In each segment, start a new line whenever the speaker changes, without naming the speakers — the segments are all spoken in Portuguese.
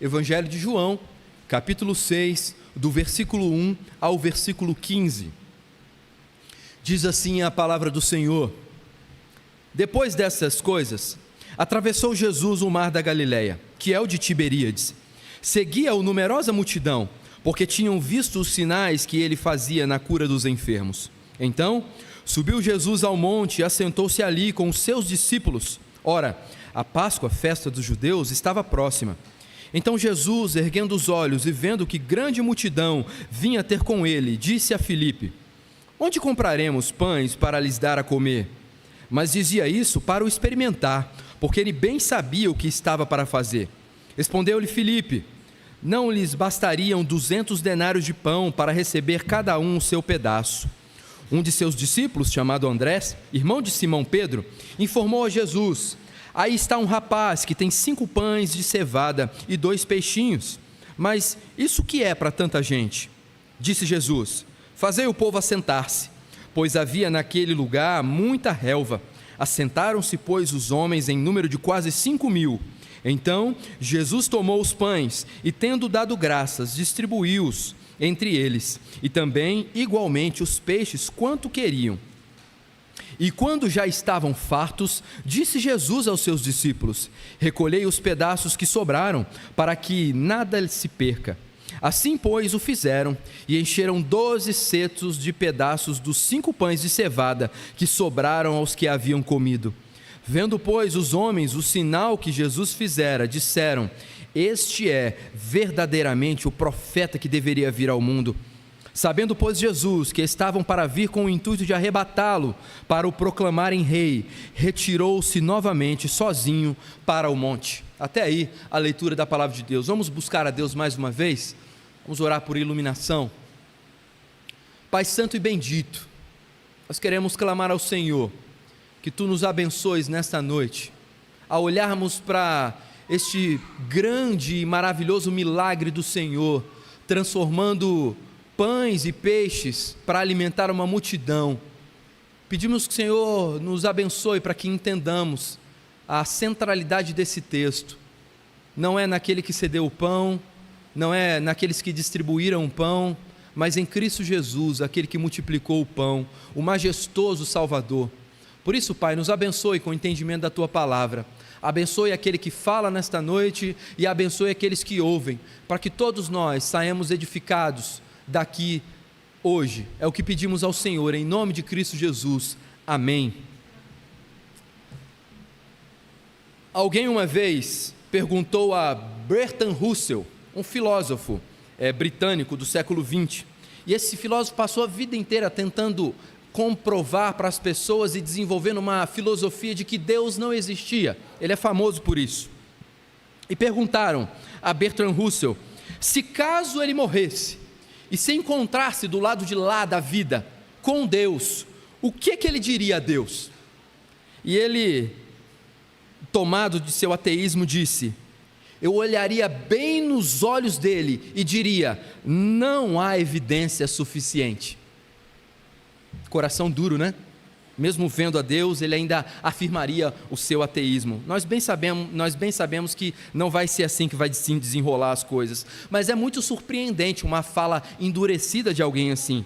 Evangelho de João, capítulo 6, do versículo 1 ao versículo 15. Diz assim a palavra do Senhor: Depois dessas coisas, atravessou Jesus o mar da Galileia, que é o de Tiberíades. Seguia-o numerosa multidão, porque tinham visto os sinais que ele fazia na cura dos enfermos. Então, subiu Jesus ao monte e assentou-se ali com os seus discípulos. Ora, a Páscoa, festa dos judeus, estava próxima. Então Jesus, erguendo os olhos e vendo que grande multidão vinha ter com ele, disse a Filipe: Onde compraremos pães para lhes dar a comer? Mas dizia isso para o experimentar, porque ele bem sabia o que estava para fazer. Respondeu-lhe Filipe: Não lhes bastariam 200 denários de pão para receber cada um o seu pedaço? Um de seus discípulos, chamado Andrés, irmão de Simão Pedro, informou a Jesus: Aí está um rapaz que tem 5 pães de cevada e 2 peixinhos. Mas isso que é para tanta gente? Disse Jesus: Fazei o povo assentar-se, pois havia naquele lugar muita relva. Assentaram-se, pois, os homens em número de quase 5.000. Então Jesus tomou os pães e, tendo dado graças, distribuiu-os entre eles, e também igualmente os peixes quanto queriam. E quando já estavam fartos, disse Jesus aos seus discípulos: Recolhei os pedaços que sobraram, para que nada se perca. Assim, pois, o fizeram, e encheram 12 cetos de pedaços dos 5 pães de cevada que sobraram aos que haviam comido. Vendo, pois, os homens o sinal que Jesus fizera, disseram: Este é verdadeiramente o profeta que deveria vir ao mundo. Sabendo, pois, Jesus que estavam para vir com o intuito de arrebatá-lo para o proclamarem rei, retirou-se novamente sozinho para o monte. Até aí a leitura da palavra de Deus. Vamos buscar a Deus mais uma vez? Vamos orar por iluminação. Pai santo e bendito, nós queremos clamar ao Senhor que Tu nos abençoes nesta noite, a olharmos para este grande e maravilhoso milagre do Senhor, transformando pães e peixes para alimentar uma multidão. Pedimos que o Senhor nos abençoe para que entendamos a centralidade desse texto. Não é naquele que cedeu o pão, não é naqueles que distribuíram o pão, mas em Cristo Jesus, aquele que multiplicou o pão, o majestoso Salvador. Por isso, Pai, nos abençoe com o entendimento da Tua palavra. Abençoe aquele que fala nesta noite e abençoe aqueles que ouvem, para que todos nós saímos edificados daqui hoje. É o que pedimos ao Senhor, em nome de Cristo Jesus. Amém. Alguém uma vez perguntou a Bertrand Russell, um filósofo britânico do século XX, e esse filósofo passou a vida inteira tentando comprovar para as pessoas e desenvolvendo uma filosofia de que Deus não existia. Ele é famoso por isso. E perguntaram a Bertrand Russell se, caso ele morresse e se encontrasse do lado de lá da vida com Deus, o que ele diria a Deus? E ele, tomado de seu ateísmo, disse: Eu olharia bem nos olhos dele e diria: Não há evidência suficiente. Coração duro, né? Mesmo vendo a Deus, ele ainda afirmaria o seu ateísmo. Nós bem sabemos que não vai ser assim que vai se desenrolar as coisas, mas é muito surpreendente uma fala endurecida de alguém assim.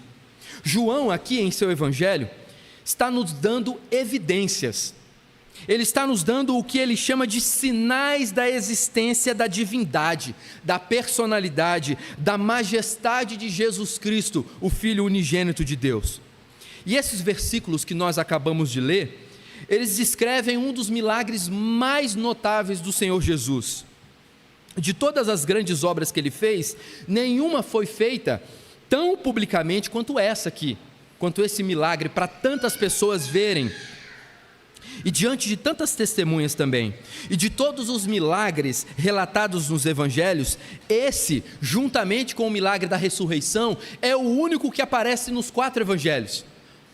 João, aqui em seu evangelho, está nos dando evidências. Ele está nos dando o que ele chama de sinais da existência da divindade, da personalidade, da majestade de Jesus Cristo, o Filho unigênito de Deus. E esses versículos que nós acabamos de ler, eles descrevem um dos milagres mais notáveis do Senhor Jesus. De todas as grandes obras que ele fez, nenhuma foi feita tão publicamente quanto essa aqui, quanto esse milagre, para tantas pessoas verem. E diante de tantas testemunhas também, e de todos os milagres relatados nos evangelhos, esse, juntamente com o milagre da ressurreição, é o único que aparece nos 4 evangelhos.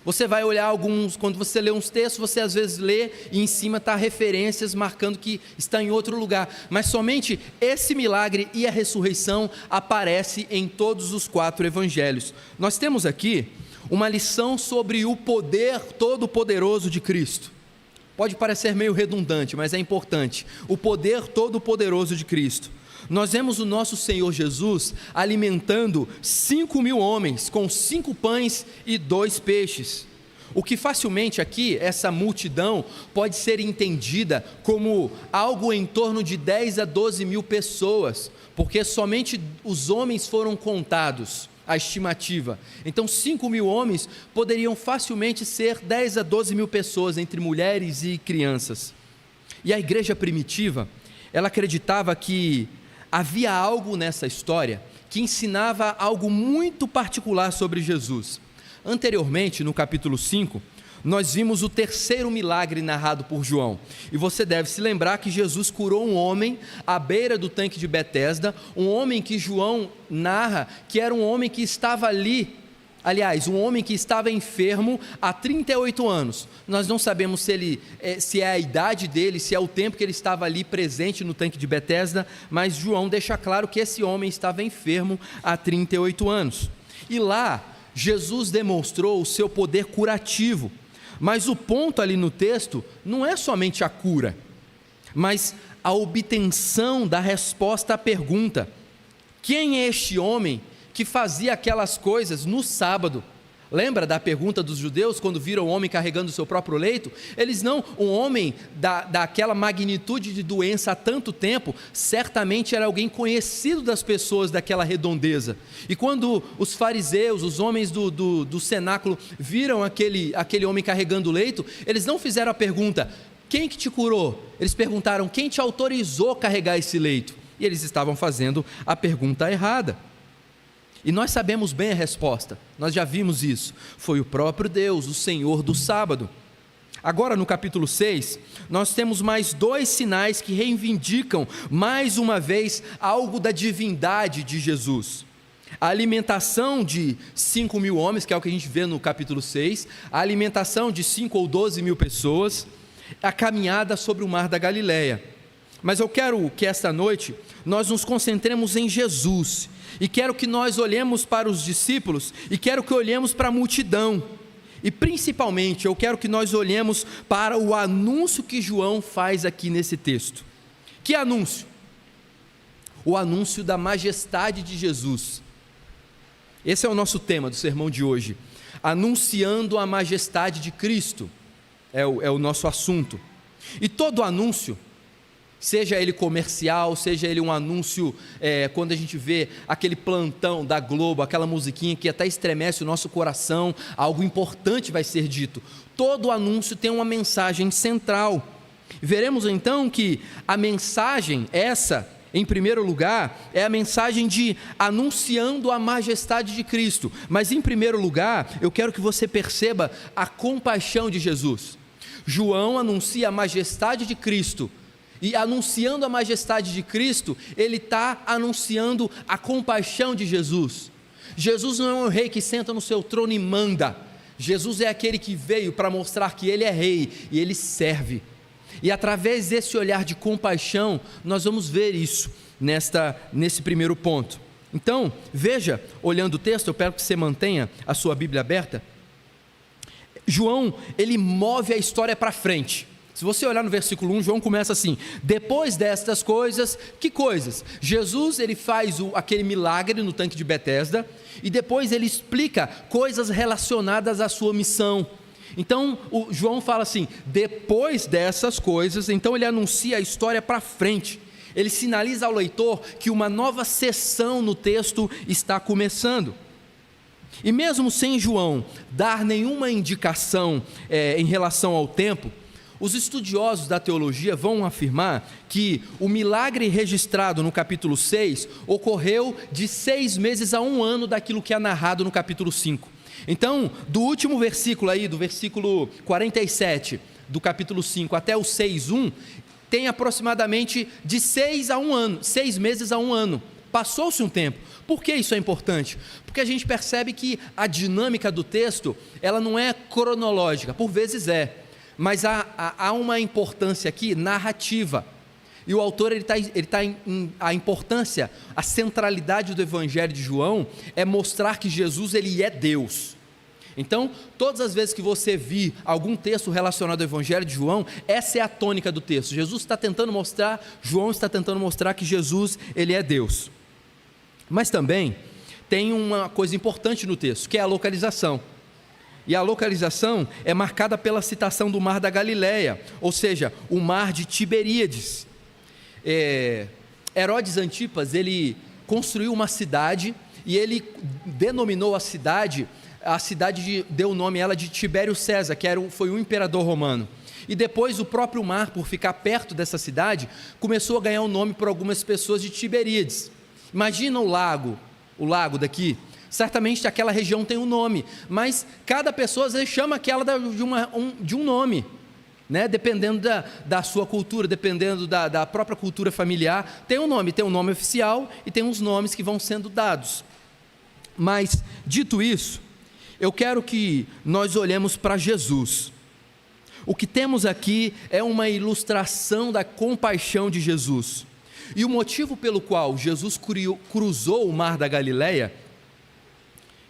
Você vai olhar alguns, quando você lê uns textos, você às vezes lê e em cima está referências marcando que está em outro lugar, mas somente esse milagre e a ressurreição aparece em todos os 4 evangelhos. Nós temos aqui uma lição sobre o poder todo-poderoso de Cristo. Pode parecer meio redundante, mas é importante. O poder todo-poderoso de Cristo. Nós vemos o nosso Senhor Jesus alimentando 5.000 homens com 5 pães e 2 peixes. O que facilmente aqui, essa multidão, pode ser entendida como algo em torno de 10 a 12 mil pessoas, porque somente os homens foram contados, a estimativa. Então 5.000 homens poderiam facilmente ser 10 a 12 mil pessoas, entre mulheres e crianças. E a igreja primitiva, ela acreditava que havia algo nessa história que ensinava algo muito particular sobre Jesus. Anteriormente, no capítulo 5, nós vimos o terceiro milagre narrado por João. E você deve se lembrar que Jesus curou um homem à beira do tanque de Betesda, um homem que João narra que era um homem que estava ali, aliás, um homem que estava enfermo há 38 anos. Nós não sabemos se é a idade dele, se é o tempo que ele estava ali presente no tanque de Betesda, mas João deixa claro que esse homem estava enfermo há 38 anos. E lá, Jesus demonstrou o seu poder curativo, mas o ponto ali no texto não é somente a cura, mas a obtenção da resposta à pergunta: quem é este homem que fazia aquelas coisas no sábado? Lembra da pergunta dos judeus quando viram o homem carregando o seu próprio leito? Eles não, um homem daquela magnitude de doença há tanto tempo, certamente era alguém conhecido das pessoas daquela redondeza. E quando os fariseus, os homens do cenáculo, viram aquele homem carregando o leito, eles não fizeram a pergunta: quem que te curou? Eles perguntaram: quem te autorizou a carregar esse leito? E eles estavam fazendo a pergunta errada. E nós sabemos bem a resposta, nós já vimos isso, foi o próprio Deus, o Senhor do sábado. Agora no capítulo 6, nós temos mais 2 sinais que reivindicam mais uma vez algo da divindade de Jesus. A alimentação de 5.000 homens, que é o que a gente vê no capítulo 6, a alimentação de 5 ou 12 mil pessoas, a caminhada sobre o mar da Galileia. Mas eu quero que esta noite nós nos concentremos em Jesus, e quero que nós olhemos para os discípulos, e quero que olhemos para a multidão, e principalmente eu quero que nós olhemos para o anúncio que João faz aqui nesse texto. Que anúncio? O anúncio da majestade de Jesus. Esse é o nosso tema do sermão de hoje, anunciando a majestade de Cristo, é o nosso assunto. E todo anúncio, seja ele comercial, seja ele um anúncio, quando a gente vê aquele plantão da Globo, aquela musiquinha que até estremece o nosso coração, algo importante vai ser dito. Todo anúncio tem uma mensagem central. Veremos então que a mensagem, essa, em primeiro lugar, é a mensagem de anunciando a majestade de Cristo. Mas em primeiro lugar, eu quero que você perceba a compaixão de Jesus. João anuncia a majestade de Cristo, e anunciando a majestade de Cristo, ele está anunciando a compaixão de Jesus. Jesus não é um rei que senta no seu trono e manda. Jesus é aquele que veio para mostrar que ele é rei e ele serve. E através desse olhar de compaixão, nós vamos ver isso nesse primeiro ponto. Então, veja, olhando o texto, eu peço que você mantenha a sua Bíblia aberta. João, ele move a história para frente. Se você olhar no versículo 1, João começa assim: depois destas coisas, que coisas? Jesus, ele faz aquele milagre no tanque de Betesda, e depois ele explica coisas relacionadas à sua missão. Então, João fala assim, depois dessas coisas, então ele anuncia a história para frente. Ele sinaliza ao leitor que uma nova sessão no texto está começando. E mesmo sem João dar nenhuma indicação em relação ao tempo, os estudiosos da teologia vão afirmar que o milagre registrado no capítulo 6 ocorreu de 6 meses a 1 ano daquilo que é narrado no capítulo 5. Então, do último versículo aí, do versículo 47 do capítulo 5 até o 6:1, tem aproximadamente de 6 a 1 ano, 6 meses a 1 ano. Passou-se um tempo. Por que isso é importante? Porque a gente percebe que a dinâmica do texto, ela não é cronológica, por vezes é, mas há uma importância aqui narrativa, e o autor a importância, a centralidade do evangelho de João é mostrar que Jesus, ele é Deus. Então, todas as vezes que você vir algum texto relacionado ao Evangelho de João, essa é a tônica do texto. João está tentando mostrar que Jesus, ele é Deus. Mas também tem uma coisa importante no texto, que é a localização. E a localização é marcada pela citação do Mar da Galileia, ou seja, o Mar de Tiberíades. Herodes Antipas, ele construiu uma cidade e ele denominou a cidade deu o nome ela de Tibério César, que foi um imperador romano. E depois o próprio mar, por ficar perto dessa cidade, começou a ganhar um nome por algumas pessoas de Tiberíades. Imagina o lago daqui. Certamente aquela região tem um nome, mas cada pessoa às vezes chama aquela de um nome, né? Dependendo da sua cultura, dependendo da própria cultura familiar, tem um nome oficial e tem uns nomes que vão sendo dados. Mas, dito isso, eu quero que nós olhemos para Jesus. O que temos aqui é uma ilustração da compaixão de Jesus. E o motivo pelo qual Jesus cruzou o Mar da Galileia,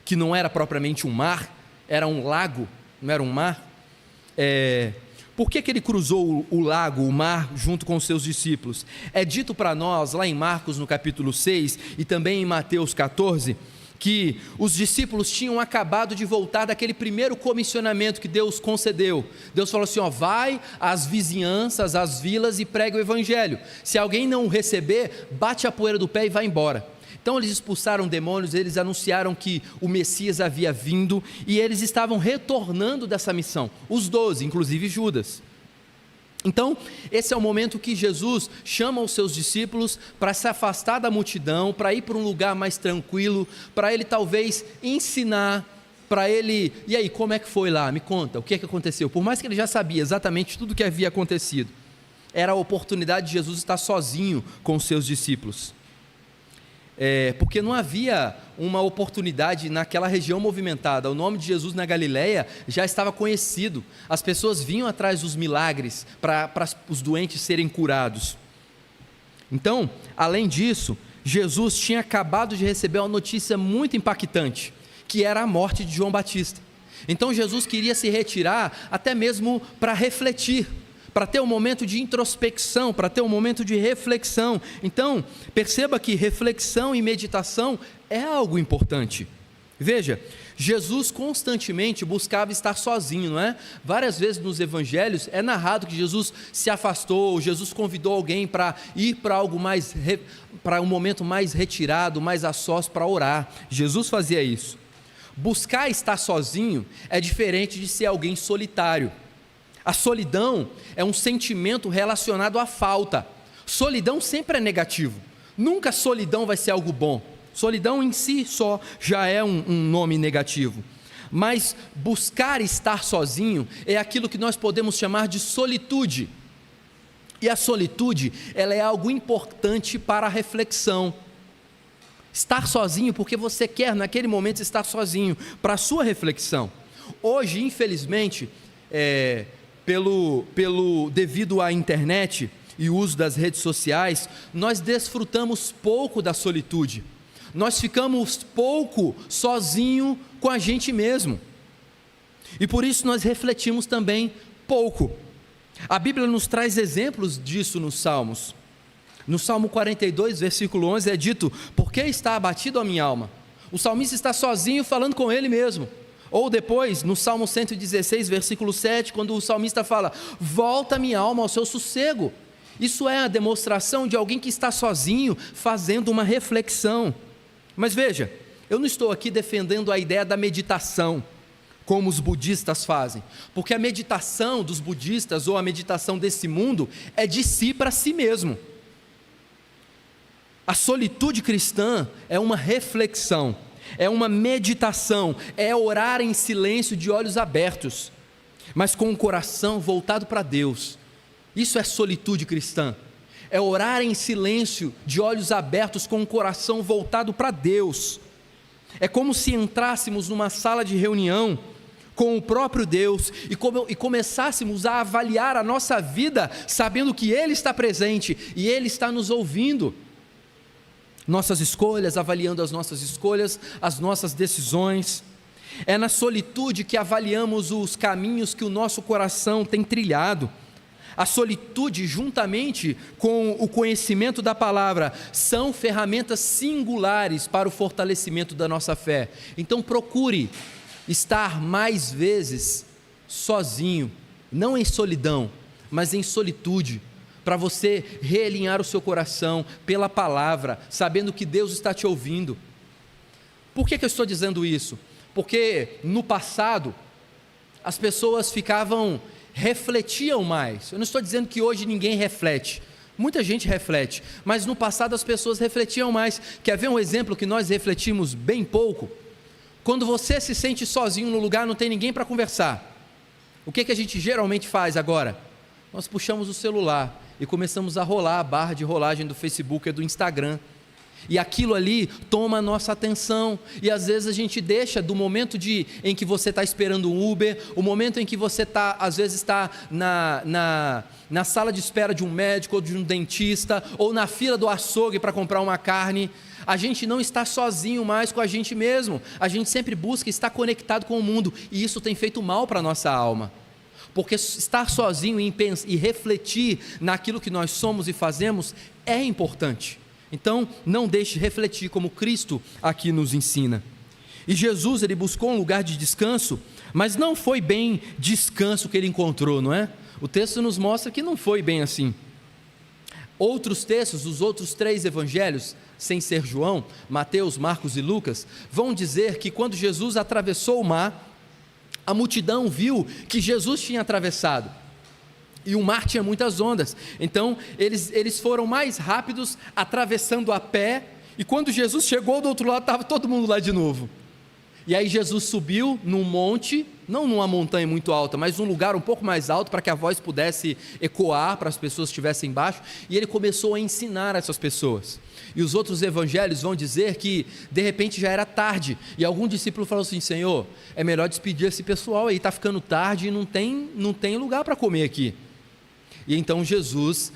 que não era propriamente um mar, era um lago, não era um mar. Por que ele cruzou o mar, junto com os seus discípulos? É dito para nós, lá em Marcos, no capítulo 6, e também em Mateus 14, que os discípulos tinham acabado de voltar daquele primeiro comissionamento que Deus concedeu. Deus falou assim, vai às vizinhanças, às vilas e prega o evangelho. Se alguém não o receber, bate a poeira do pé e vai embora. Então eles expulsaram demônios, eles anunciaram que o Messias havia vindo e eles estavam retornando dessa missão, os 12, inclusive Judas. Então, esse é o momento que Jesus chama os seus discípulos para se afastar da multidão, para ir para um lugar mais tranquilo, para ele talvez ensinar, para ele, e aí, como é que foi lá? Me conta, o que é que aconteceu? Por mais que ele já sabia exatamente tudo o que havia acontecido, era a oportunidade de Jesus estar sozinho com os seus discípulos. Porque não havia uma oportunidade naquela região movimentada. O nome de Jesus na Galileia já estava conhecido, as pessoas vinham atrás dos milagres para os doentes serem curados. Então, além disso, Jesus tinha acabado de receber uma notícia muito impactante, que era a morte de João Batista. Então Jesus queria se retirar até mesmo para refletir, para ter um momento de introspecção, para ter um momento de reflexão. Então, perceba que reflexão e meditação é algo importante. Veja, Jesus constantemente buscava estar sozinho, não é? Várias vezes nos evangelhos é narrado que Jesus se afastou, Jesus convidou alguém para ir para algo mais, para um momento mais retirado, mais a sós para orar. Jesus fazia isso. Buscar estar sozinho é diferente de ser alguém solitário. A solidão é um sentimento relacionado à falta. Solidão sempre é negativo. Nunca solidão vai ser algo bom. Solidão em si só já é um nome negativo. Mas buscar estar sozinho é aquilo que nós podemos chamar de solitude. E a solitude, ela é algo importante para a reflexão. Estar sozinho porque você quer naquele momento estar sozinho, para a sua reflexão. Hoje, infelizmente, devido à internet e o uso das redes sociais, nós desfrutamos pouco da solitude, nós ficamos pouco sozinho com a gente mesmo, e por isso nós refletimos também pouco. A Bíblia nos traz exemplos disso nos Salmos. No Salmo 42, versículo 11 é dito, por que está abatido a minha alma? O salmista está sozinho falando com ele mesmo. Ou depois, no Salmo 116, versículo 7, quando o salmista fala, volta minha alma ao seu sossego. Isso é a demonstração de alguém que está sozinho, fazendo uma reflexão. Mas veja, eu não estou aqui defendendo a ideia da meditação, como os budistas fazem, porque a meditação dos budistas, ou a meditação desse mundo, é de si para si mesmo. A solitude cristã é uma reflexão, é uma meditação, é orar em silêncio de olhos abertos, mas com o coração voltado para Deus. Isso é solitude cristã, é orar em silêncio de olhos abertos com o coração voltado para Deus. É como se entrássemos numa sala de reunião com o próprio Deus e começássemos a avaliar a nossa vida, sabendo que Ele está presente e Ele está nos ouvindo. Nossas escolhas, avaliando as nossas escolhas, as nossas decisões. É na solitude que avaliamos os caminhos que o nosso coração tem trilhado. A solitude, juntamente com o conhecimento da palavra, são ferramentas singulares para o fortalecimento da nossa fé. Então procure estar mais vezes sozinho, não em solidão, mas em solitude, para você realinhar o seu coração pela palavra, sabendo que Deus está te ouvindo. Por que eu estou dizendo isso? Porque no passado as pessoas refletiam mais. Eu não estou dizendo que hoje ninguém reflete, muita gente reflete, mas no passado as pessoas refletiam mais. Quer ver um exemplo que nós refletimos bem pouco? Quando você se sente sozinho no lugar, não tem ninguém para conversar, o que a gente geralmente faz agora? Nós puxamos o celular e começamos a rolar a barra de rolagem do Facebook e do Instagram, e aquilo ali toma a nossa atenção, e às vezes a gente deixa do momento em que você está esperando um Uber, o momento em que você às vezes está na sala de espera de um médico ou de um dentista, ou na fila do açougue para comprar uma carne. A gente não está sozinho mais com a gente mesmo, a gente sempre busca estar conectado com o mundo, e isso tem feito mal para a nossa alma, porque estar sozinho e refletir naquilo que nós somos e fazemos é importante. Então, não deixe de refletir, como Cristo aqui nos ensina. E Jesus, ele buscou um lugar de descanso, mas não foi bem descanso que ele encontrou, não é? O texto nos mostra que não foi bem assim. Outros textos, os outros 3 evangelhos, sem ser João, Mateus, Marcos e Lucas, vão dizer que quando Jesus atravessou o mar, a multidão viu que Jesus tinha atravessado, e o mar tinha muitas ondas, então eles foram mais rápidos atravessando a pé, e quando Jesus chegou do outro lado, estava todo mundo lá de novo. E aí Jesus subiu num monte, não numa montanha muito alta, mas num lugar um pouco mais alto, para que a voz pudesse ecoar para as pessoas que estivessem embaixo, e ele começou a ensinar essas pessoas. E os outros evangelhos vão dizer que de repente já era tarde, e algum discípulo falou assim: Senhor, é melhor despedir esse pessoal aí, está ficando tarde e não tem lugar para comer aqui. E então Jesus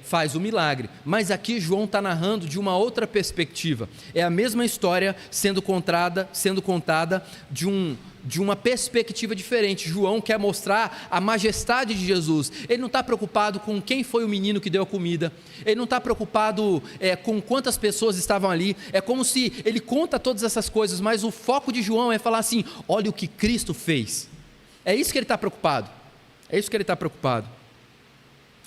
faz o milagre, mas aqui João está narrando de uma outra perspectiva. É a mesma história sendo contada de uma perspectiva diferente. João quer mostrar a majestade de Jesus. Ele não está preocupado com quem foi o menino que deu a comida, ele não está preocupado com quantas pessoas estavam ali. É como se ele conta todas essas coisas, mas o foco de João é falar assim: olha o que Cristo fez. É isso que ele está preocupado,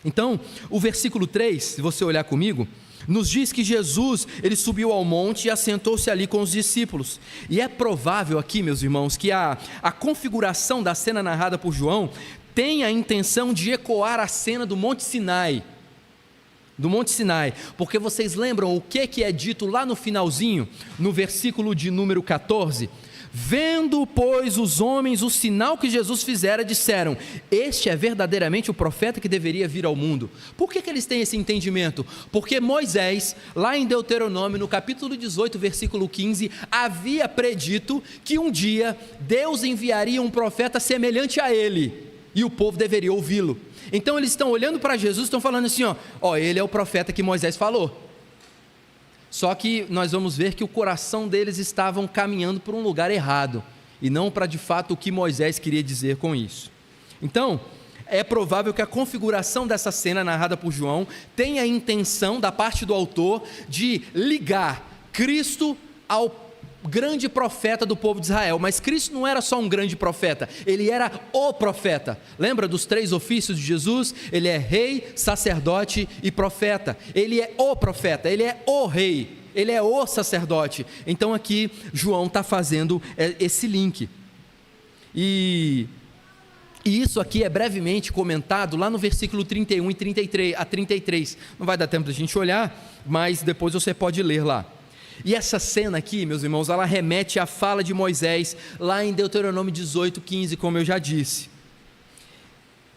Então, o versículo 3, se você olhar comigo, nos diz que Jesus, ele subiu ao monte e assentou-se ali com os discípulos. E é provável aqui, meus irmãos, que a configuração da cena narrada por João tem a intenção de ecoar a cena do Monte Sinai. Porque vocês lembram o que é dito lá no finalzinho, no versículo de número 14? Vendo, pois, os homens o sinal que Jesus fizera, disseram: este é verdadeiramente o profeta que deveria vir ao mundo. Por que eles têm esse entendimento? Porque Moisés, lá em Deuteronômio, no capítulo 18, versículo 15, havia predito que um dia Deus enviaria um profeta semelhante a ele, e o povo deveria ouvi-lo. Então eles estão olhando para Jesus, estão falando assim: ó, ele é o profeta que Moisés falou. Só que nós vamos ver que o coração deles estavam caminhando por um lugar errado, e não para de fato o que Moisés queria dizer com isso. Então, é provável que a configuração dessa cena narrada por João tenha a intenção da parte do autor de ligar Cristo ao grande profeta do povo de Israel. Mas Cristo não era só um grande profeta, ele era o profeta. Lembra dos 3 ofícios de Jesus? Ele é rei, sacerdote e profeta. Ele é o profeta, ele é o rei, ele é o sacerdote. Então aqui João está fazendo esse link, e isso aqui é brevemente comentado lá no versículo 31 e 33, não vai dar tempo da gente olhar, mas depois você pode ler lá. E essa cena aqui, meus irmãos, ela remete à fala de Moisés, lá em Deuteronômio 18, 15, como eu já disse.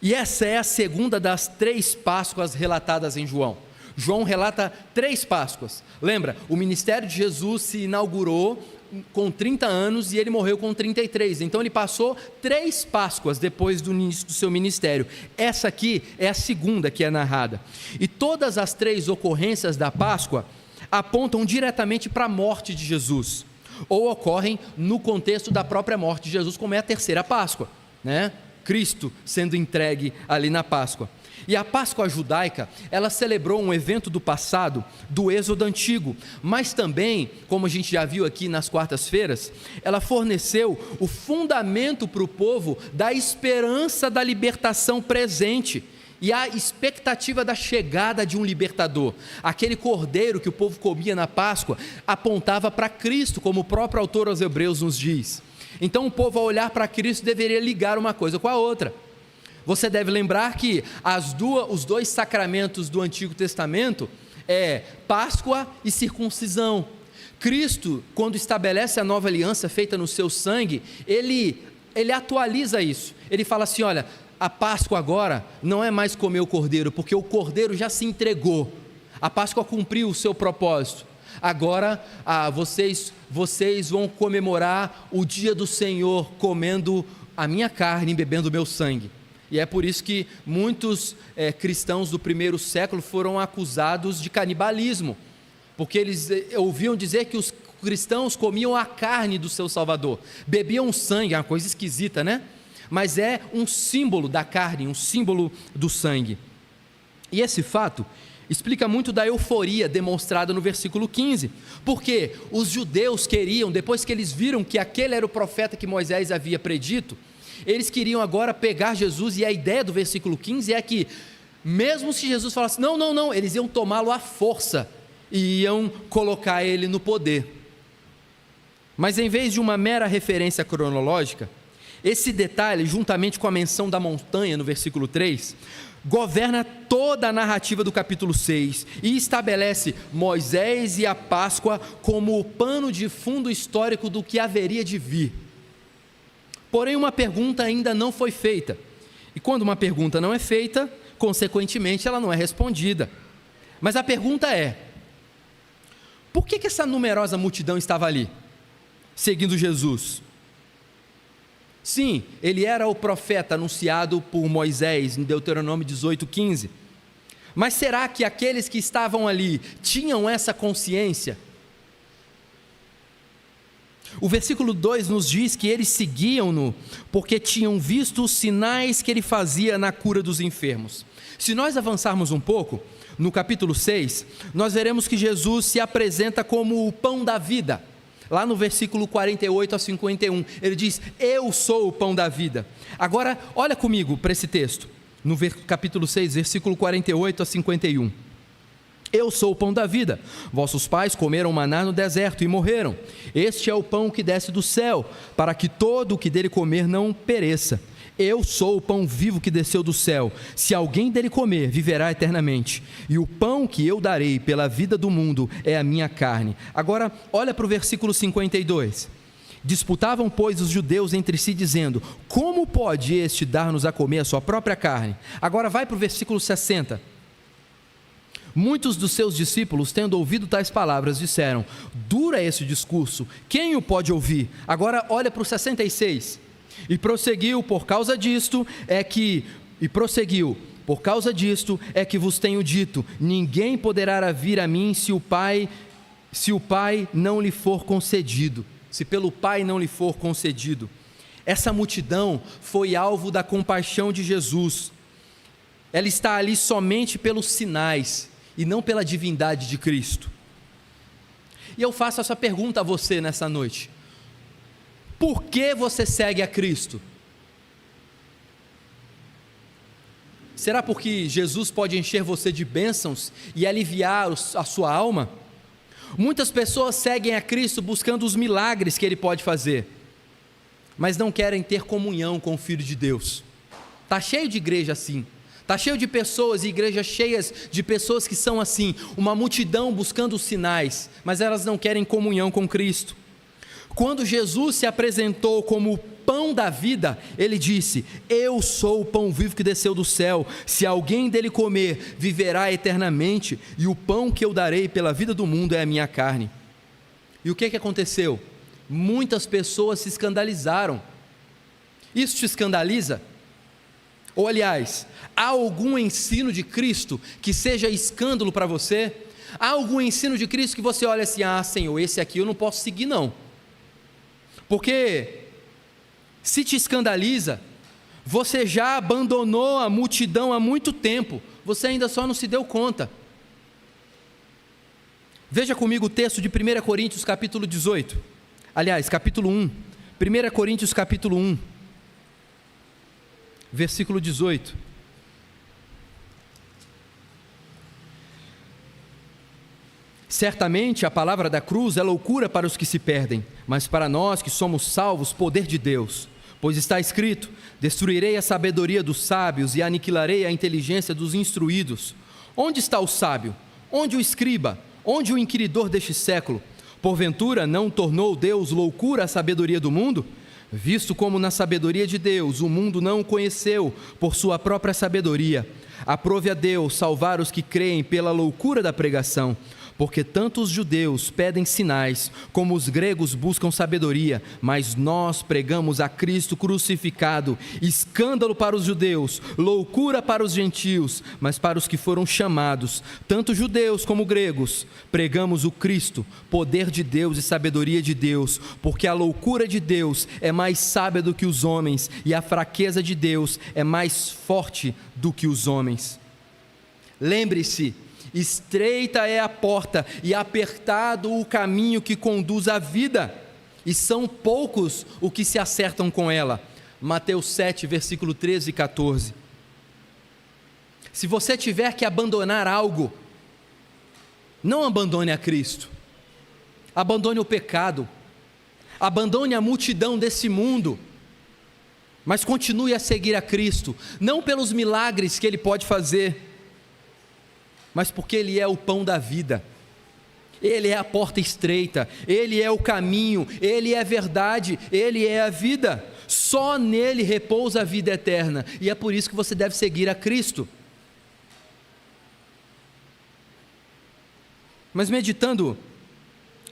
E essa é a segunda das 3 Páscoas relatadas em João. João relata 3 Páscoas. Lembra, o ministério de Jesus se inaugurou com 30 anos e ele morreu com 33. Então ele passou 3 Páscoas depois do início do seu ministério. Essa aqui é a segunda que é narrada. E todas as 3 ocorrências da Páscoa apontam diretamente para a morte de Jesus. ou ocorrem no contexto da própria morte de Jesus, como é a terceira Páscoa, né? Cristo sendo entregue ali na Páscoa. E a Páscoa judaica, ela celebrou um evento do passado, do Êxodo antigo, mas também, como a gente já viu aqui nas quartas-feiras, ela forneceu o fundamento para o povo da esperança da libertação presente e a expectativa da chegada de um libertador. Aquele cordeiro que o povo comia na Páscoa apontava para Cristo, como o próprio autor aos Hebreus nos diz. Então o povo, ao olhar para Cristo, deveria ligar uma coisa com a outra. Você deve lembrar que os dois sacramentos do Antigo Testamento é Páscoa e circuncisão. Cristo, quando estabelece a nova aliança feita no seu sangue, ele atualiza isso. Ele fala assim: olha, a Páscoa agora não é mais comer o cordeiro, porque o cordeiro já se entregou. A Páscoa cumpriu o seu propósito. Agora vocês vão comemorar o dia do Senhor comendo a minha carne e bebendo o meu sangue. E é por isso que muitos cristãos do primeiro século foram acusados de canibalismo, porque eles ouviam dizer que os cristãos comiam a carne do seu Salvador, bebiam sangue, é uma coisa esquisita, né? Mas é um símbolo da carne, um símbolo do sangue. E esse fato explica muito da euforia demonstrada no versículo 15, porque os judeus queriam, depois que eles viram que aquele era o profeta que Moisés havia predito, eles queriam agora pegar Jesus, e a ideia do versículo 15 é que, mesmo se Jesus falasse não, eles iam tomá-lo à força e iam colocar ele no poder. Mas em vez de uma mera referência cronológica, esse detalhe, juntamente com a menção da montanha no versículo 3, governa toda a narrativa do capítulo 6 e estabelece Moisés e a Páscoa como o pano de fundo histórico do que haveria de vir. Porém, uma pergunta ainda não foi feita, e quando uma pergunta não é feita, consequentemente ela não é respondida. Mas a pergunta é: por que essa numerosa multidão estava ali, seguindo Jesus? Sim, ele era o profeta anunciado por Moisés em Deuteronômio 18:15. Mas será que aqueles que estavam ali tinham essa consciência? O versículo 2 nos diz que eles seguiam-no porque tinham visto os sinais que ele fazia na cura dos enfermos. Se nós avançarmos um pouco, no capítulo 6, nós veremos que Jesus se apresenta como o pão da vida. Lá no versículo 48 a 51, ele diz: eu sou o pão da vida. Agora, olha comigo para esse texto, no capítulo 6, versículo 48 a 51. Eu sou o pão da vida. Vossos pais comeram maná no deserto e morreram. Este é o pão que desce do céu, para que todo o que dele comer não pereça. Eu sou o pão vivo que desceu do céu. Se alguém dele comer, viverá eternamente. E o pão que eu darei pela vida do mundo é a minha carne. Agora, olha para o versículo 52. Disputavam, pois, os judeus entre si, dizendo: como pode este dar-nos a comer a sua própria carne? Agora vai para o versículo 60. Muitos dos seus discípulos, tendo ouvido tais palavras, disseram: duro é esse discurso, quem o pode ouvir? Agora olha para o 66. E prosseguiu, por causa disto é que vos tenho dito: ninguém poderá vir a mim se o Pai não lhe for concedido. Se pelo Pai não lhe for concedido. Essa multidão foi alvo da compaixão de Jesus. Ela está ali somente pelos sinais e não pela divindade de Cristo. E eu faço essa pergunta a você nessa noite: por que você segue a Cristo? Será porque Jesus pode encher você de bênçãos e aliviar a sua alma? Muitas pessoas seguem a Cristo buscando os milagres que Ele pode fazer, mas não querem ter comunhão com o Filho de Deus. Está cheio de igreja assim. Está cheio de pessoas e igrejas cheias de pessoas que são assim, uma multidão buscando os sinais, mas elas não querem comunhão com Cristo. Quando Jesus se apresentou como o pão da vida, ele disse: eu sou o pão vivo que desceu do céu, se alguém dele comer, viverá eternamente, e o pão que eu darei pela vida do mundo é a minha carne. E o que aconteceu? Muitas pessoas se escandalizaram. Isso te escandaliza? Ou aliás, há algum ensino de Cristo que seja escândalo para você? Há algum ensino de Cristo que você olha assim: ah, Senhor, esse aqui eu não posso seguir não. Porque se te escandaliza, você já abandonou a multidão há muito tempo, você ainda só não se deu conta. Veja comigo o texto de 1 Coríntios capítulo 18, aliás, capítulo 1, 1 Coríntios capítulo 1, versículo 18. Certamente a palavra da cruz é loucura para os que se perdem, mas para nós que somos salvos, poder de Deus. Pois está escrito: destruirei a sabedoria dos sábios e aniquilarei a inteligência dos instruídos. Onde está o sábio? Onde o escriba? Onde o inquiridor deste século? Porventura não tornou Deus loucura a sabedoria do mundo? Visto como na sabedoria de Deus o mundo não o conheceu por sua própria sabedoria, aprove a Deus salvar os que creem pela loucura da pregação. Porque tanto os judeus pedem sinais, como os gregos buscam sabedoria, mas nós pregamos a Cristo crucificado, escândalo para os judeus, loucura para os gentios, mas para os que foram chamados, tanto judeus como gregos, pregamos o Cristo, poder de Deus e sabedoria de Deus, porque a loucura de Deus é mais sábia do que os homens, e a fraqueza de Deus é mais forte do que os homens. Lembre-se, estreita é a porta e apertado o caminho que conduz à vida, e são poucos os que se acertam com ela. Mateus 7, versículo 13 e 14. Se você tiver que abandonar algo, não abandone a Cristo, abandone o pecado, abandone a multidão desse mundo, mas continue a seguir a Cristo, não pelos milagres que Ele pode fazer, mas porque Ele é o pão da vida, Ele é a porta estreita, Ele é o caminho, Ele é a verdade, Ele é a vida. Só nele repousa a vida eterna, e é por isso que você deve seguir a Cristo. Mas meditando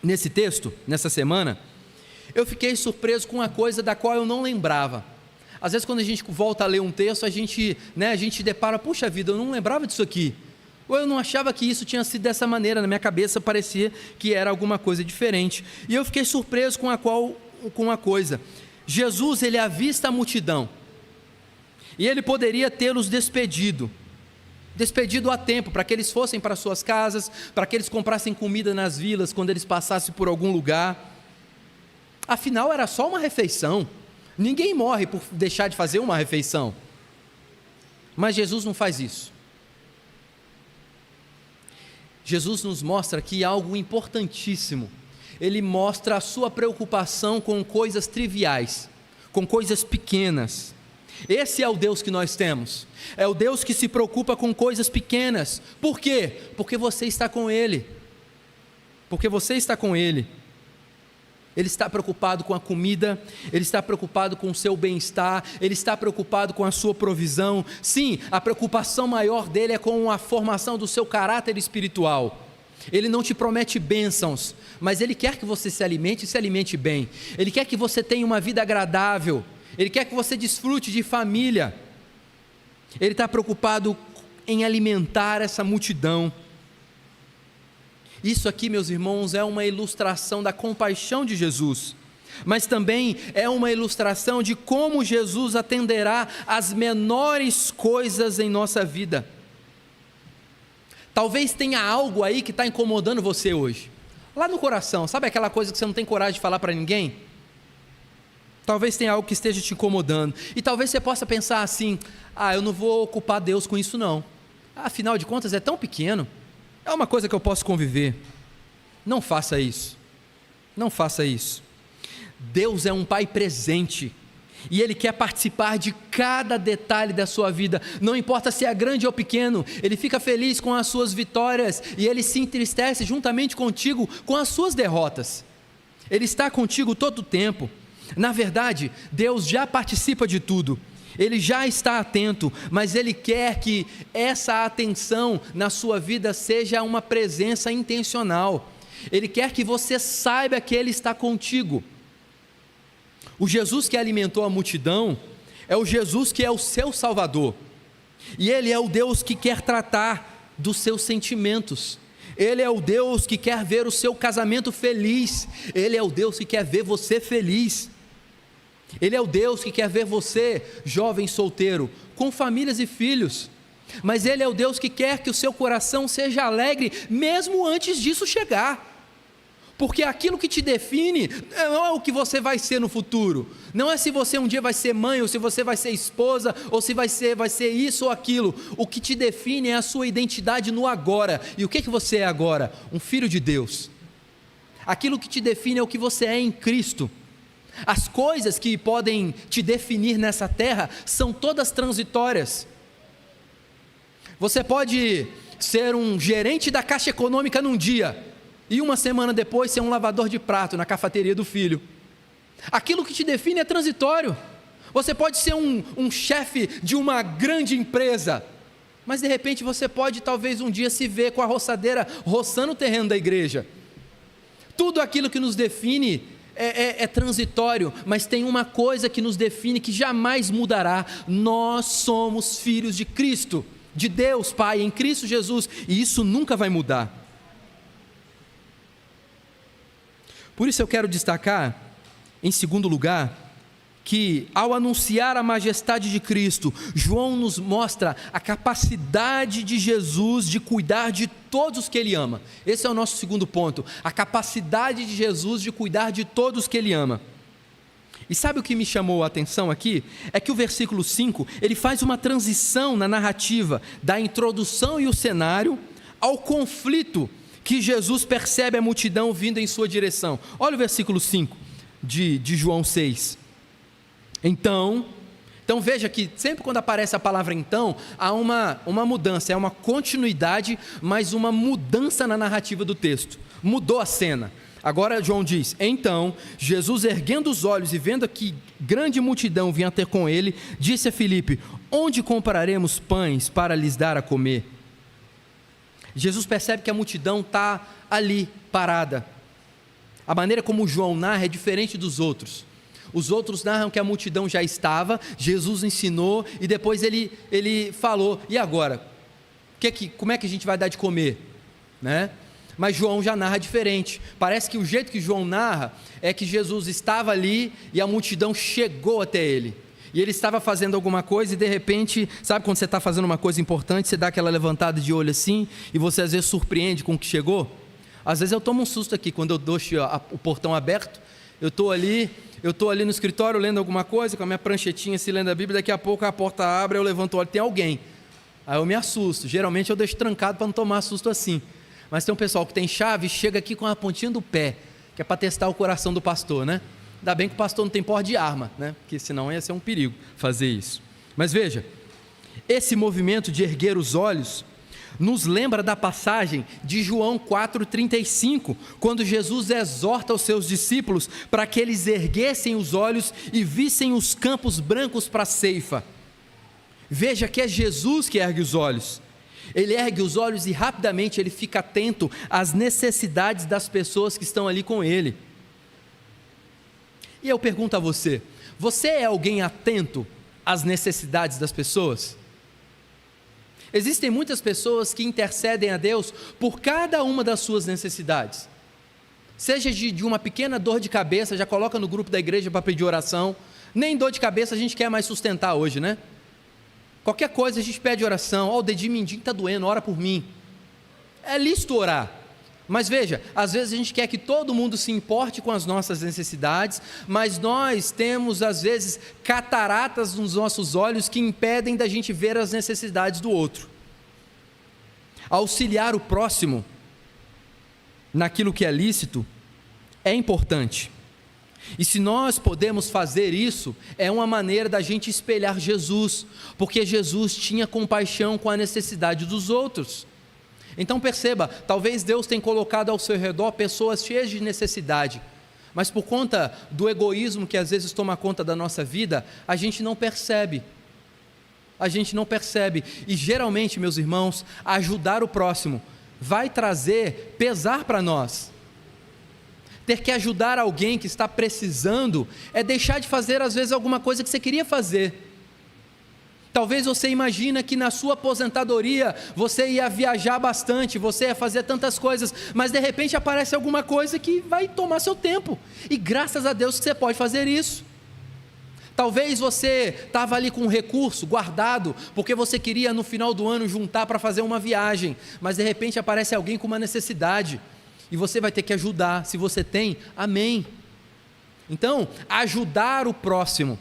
nesse texto, nessa semana, eu fiquei surpreso com uma coisa da qual eu não lembrava. Às vezes quando a gente volta a ler um texto, a gente depara, puxa vida, eu não lembrava disso aqui. Ou eu não achava que isso tinha sido dessa maneira, na minha cabeça parecia que era alguma coisa diferente. E eu fiquei surpreso com uma coisa. Jesus, Ele avista a multidão, e Ele poderia tê-los despedido a tempo, para que eles fossem para suas casas, para que eles comprassem comida nas vilas, quando eles passassem por algum lugar. Afinal, era só uma refeição, ninguém morre por deixar de fazer uma refeição. Mas Jesus não faz isso. Jesus nos mostra aqui algo importantíssimo. Ele mostra a sua preocupação com coisas triviais, com coisas pequenas. Esse é o Deus que nós temos. É o Deus que se preocupa com coisas pequenas. Por quê? Porque você está com Ele. Porque você está com Ele. Ele está preocupado com a comida, Ele está preocupado com o seu bem-estar, Ele está preocupado com a sua provisão. Sim, a preocupação maior dele é com a formação do seu caráter espiritual. Ele não te promete bênçãos, mas Ele quer que você se alimente bem. Ele quer que você tenha uma vida agradável, Ele quer que você desfrute de família. Ele está preocupado em alimentar essa multidão. Isso aqui, meus irmãos, é uma ilustração da compaixão de Jesus, mas também é uma ilustração de como Jesus atenderá às menores coisas em nossa vida. Talvez tenha algo aí que está incomodando você hoje, lá no coração, sabe aquela coisa que você não tem coragem de falar para ninguém? Talvez tenha algo que esteja te incomodando, e talvez você possa pensar assim: eu não vou ocupar Deus com isso não, afinal de contas é tão pequeno, é uma coisa que eu posso conviver. Não faça isso, não faça isso. Deus é um Pai presente, e Ele quer participar de cada detalhe da sua vida, não importa se é grande ou pequeno. Ele fica feliz com as suas vitórias, e Ele se entristece juntamente contigo com as suas derrotas. Ele está contigo todo o tempo. Na verdade, Deus já participa de tudo, Ele já está atento, mas Ele quer que essa atenção na sua vida seja uma presença intencional. Ele quer que você saiba que Ele está contigo. O Jesus que alimentou a multidão é o Jesus que é o seu Salvador, e Ele é o Deus que quer tratar dos seus sentimentos. Ele é o Deus que quer ver o seu casamento feliz. Ele é o Deus que quer ver você feliz. Ele é o Deus que quer ver você, jovem solteiro, com famílias e filhos. Mas Ele é o Deus que quer que o seu coração seja alegre, mesmo antes disso chegar. Porque aquilo que te define não é o que você vai ser no futuro. Não é se você um dia vai ser mãe, ou se você vai ser esposa, ou se vai ser isso ou aquilo. O que te define é a sua identidade no agora. E o que você é agora? Um filho de Deus. Aquilo que te define é o que você é em Cristo. As coisas que podem te definir nessa terra são todas transitórias. Você pode ser um gerente da Caixa Econômica num dia, e uma semana depois ser um lavador de prato na cafeteria do filho. Aquilo que te define é transitório. Você pode ser um chefe de uma grande empresa, mas de repente você pode talvez um dia se ver com a roçadeira roçando o terreno da igreja. Tudo aquilo que nos define é transitório, mas tem uma coisa que nos define que jamais mudará: nós somos filhos de Cristo, de Deus Pai, em Cristo Jesus, e isso nunca vai mudar. Por isso eu quero destacar, em segundo lugar, que ao anunciar a majestade de Cristo, João nos mostra a capacidade de Jesus de cuidar de todos os que Ele ama. Esse é o nosso segundo ponto, a capacidade de Jesus de cuidar de todos os que Ele ama. E sabe o que me chamou a atenção aqui? É que o versículo 5, ele faz uma transição na narrativa, da introdução e o cenário, ao conflito que Jesus percebe a multidão vindo em sua direção. Olha o versículo 5 de João 6. Então veja que sempre quando aparece a palavra então, há uma mudança, é uma continuidade, mas uma mudança na narrativa do texto. Mudou a cena. Agora João diz: então Jesus, erguendo os olhos e vendo que grande multidão vinha ter com ele, disse a Filipe: onde compraremos pães para lhes dar a comer? Jesus percebe que a multidão está ali, parada. A maneira como João narra é diferente dos outros. Os outros narram que a multidão já estava, Jesus ensinou e depois ele falou: e agora? Como é que a gente vai dar de comer? Né? Mas João já narra diferente. Parece que o jeito que João narra é que Jesus estava ali e a multidão chegou até ele. E ele estava fazendo alguma coisa e de repente, sabe quando você está fazendo uma coisa importante, você dá aquela levantada de olho assim, e você às vezes surpreende com o que chegou? Às vezes eu tomo um susto aqui, quando eu deixo o portão aberto, eu estou ali no escritório lendo alguma coisa, com a minha pranchetinha assim, lendo a Bíblia, daqui a pouco a porta abre, eu levanto o olho, tem alguém. Aí eu me assusto, geralmente eu deixo trancado para não tomar susto assim. Mas tem um pessoal que tem chave e chega aqui com a pontinha do pé, que é para testar o coração do pastor, né? Ainda bem que o pastor não tem porte de arma, né? Porque senão ia ser um perigo fazer isso. Mas veja, esse movimento de erguer os olhos nos lembra da passagem de João 4,35, quando Jesus exorta os seus discípulos para que eles erguessem os olhos e vissem os campos brancos para a ceifa. Veja que é Jesus que ergue os olhos. Ele ergue os olhos e rapidamente ele fica atento às necessidades das pessoas que estão ali com ele. E eu pergunto a você: você é alguém atento às necessidades das pessoas? Existem muitas pessoas que intercedem a Deus por cada uma das suas necessidades. Seja de uma pequena dor de cabeça, já coloca no grupo da igreja para pedir oração. Nem dor de cabeça a gente quer mais sustentar hoje, né? Qualquer coisa a gente pede oração. Ó, o dedinho mindinho está doendo, ora por mim. É lícito orar. Mas veja, às vezes a gente quer que todo mundo se importe com as nossas necessidades, mas nós temos às vezes cataratas nos nossos olhos que impedem da gente ver as necessidades do outro. Auxiliar o próximo naquilo que é lícito é importante. E se nós podemos fazer isso, é uma maneira da gente espelhar Jesus, porque Jesus tinha compaixão com a necessidade dos outros. Então perceba, talvez Deus tenha colocado ao seu redor pessoas cheias de necessidade, mas por conta do egoísmo que às vezes toma conta da nossa vida, a gente não percebe. E geralmente, meus irmãos, ajudar o próximo vai trazer pesar para nós. Ter que ajudar alguém que está precisando é deixar de fazer às vezes alguma coisa que você queria fazer. Talvez você imagina que na sua aposentadoria você ia viajar bastante, você ia fazer tantas coisas, mas de repente aparece alguma coisa que vai tomar seu tempo, e graças a Deus que você pode fazer isso. Talvez você estava ali com um recurso guardado, porque você queria no final do ano juntar para fazer uma viagem, mas de repente aparece alguém com uma necessidade, e você vai ter que ajudar. Se você tem, amém. Então, ajudar o próximo,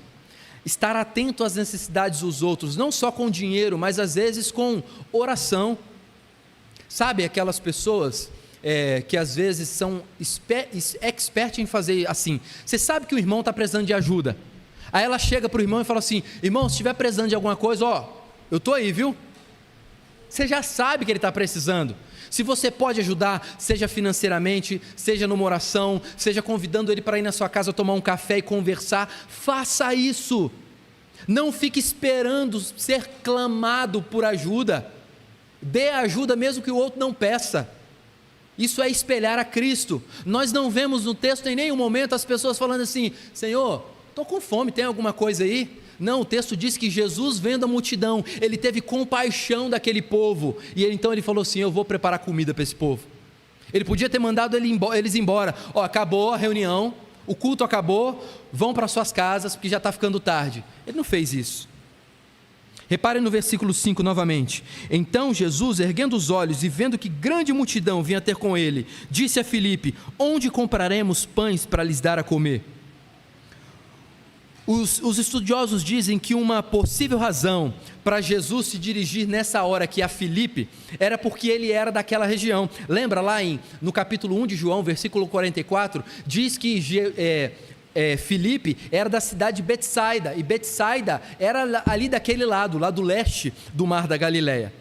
estar atento às necessidades dos outros, não só com dinheiro, mas às vezes com oração. Sabe aquelas pessoas que às vezes são expert em fazer assim, você sabe que o irmão está precisando de ajuda, aí ela chega para o irmão e fala assim: irmão, se estiver precisando de alguma coisa, eu estou aí, viu? Você já sabe que ele está precisando. Se você pode ajudar, seja financeiramente, seja numa oração, seja convidando ele para ir na sua casa tomar um café e conversar, faça isso. Não fique esperando ser clamado por ajuda. Dê ajuda mesmo que o outro não peça. Isso é espelhar a Cristo. Nós não vemos no texto em nenhum momento as pessoas falando assim: Senhor, estou com fome, tem alguma coisa aí? Não, o texto diz que Jesus, vendo a multidão, ele teve compaixão daquele povo, e então ele falou assim: eu vou preparar comida para esse povo. Ele podia ter mandado eles embora. Acabou a reunião, o culto acabou, vão para suas casas, porque já está ficando tarde. Ele não fez isso. Reparem no versículo 5 novamente. Então Jesus, erguendo os olhos e vendo que grande multidão vinha ter com ele, disse a Filipe: onde compraremos pães para lhes dar a comer? Os estudiosos dizem que uma possível razão para Jesus se dirigir nessa hora aqui a Filipe era porque ele era daquela região. Lembra lá no capítulo 1 de João, versículo 44, diz que Filipe era da cidade de Betsaida, e Betsaida era ali daquele lado, lá do leste do mar da Galileia.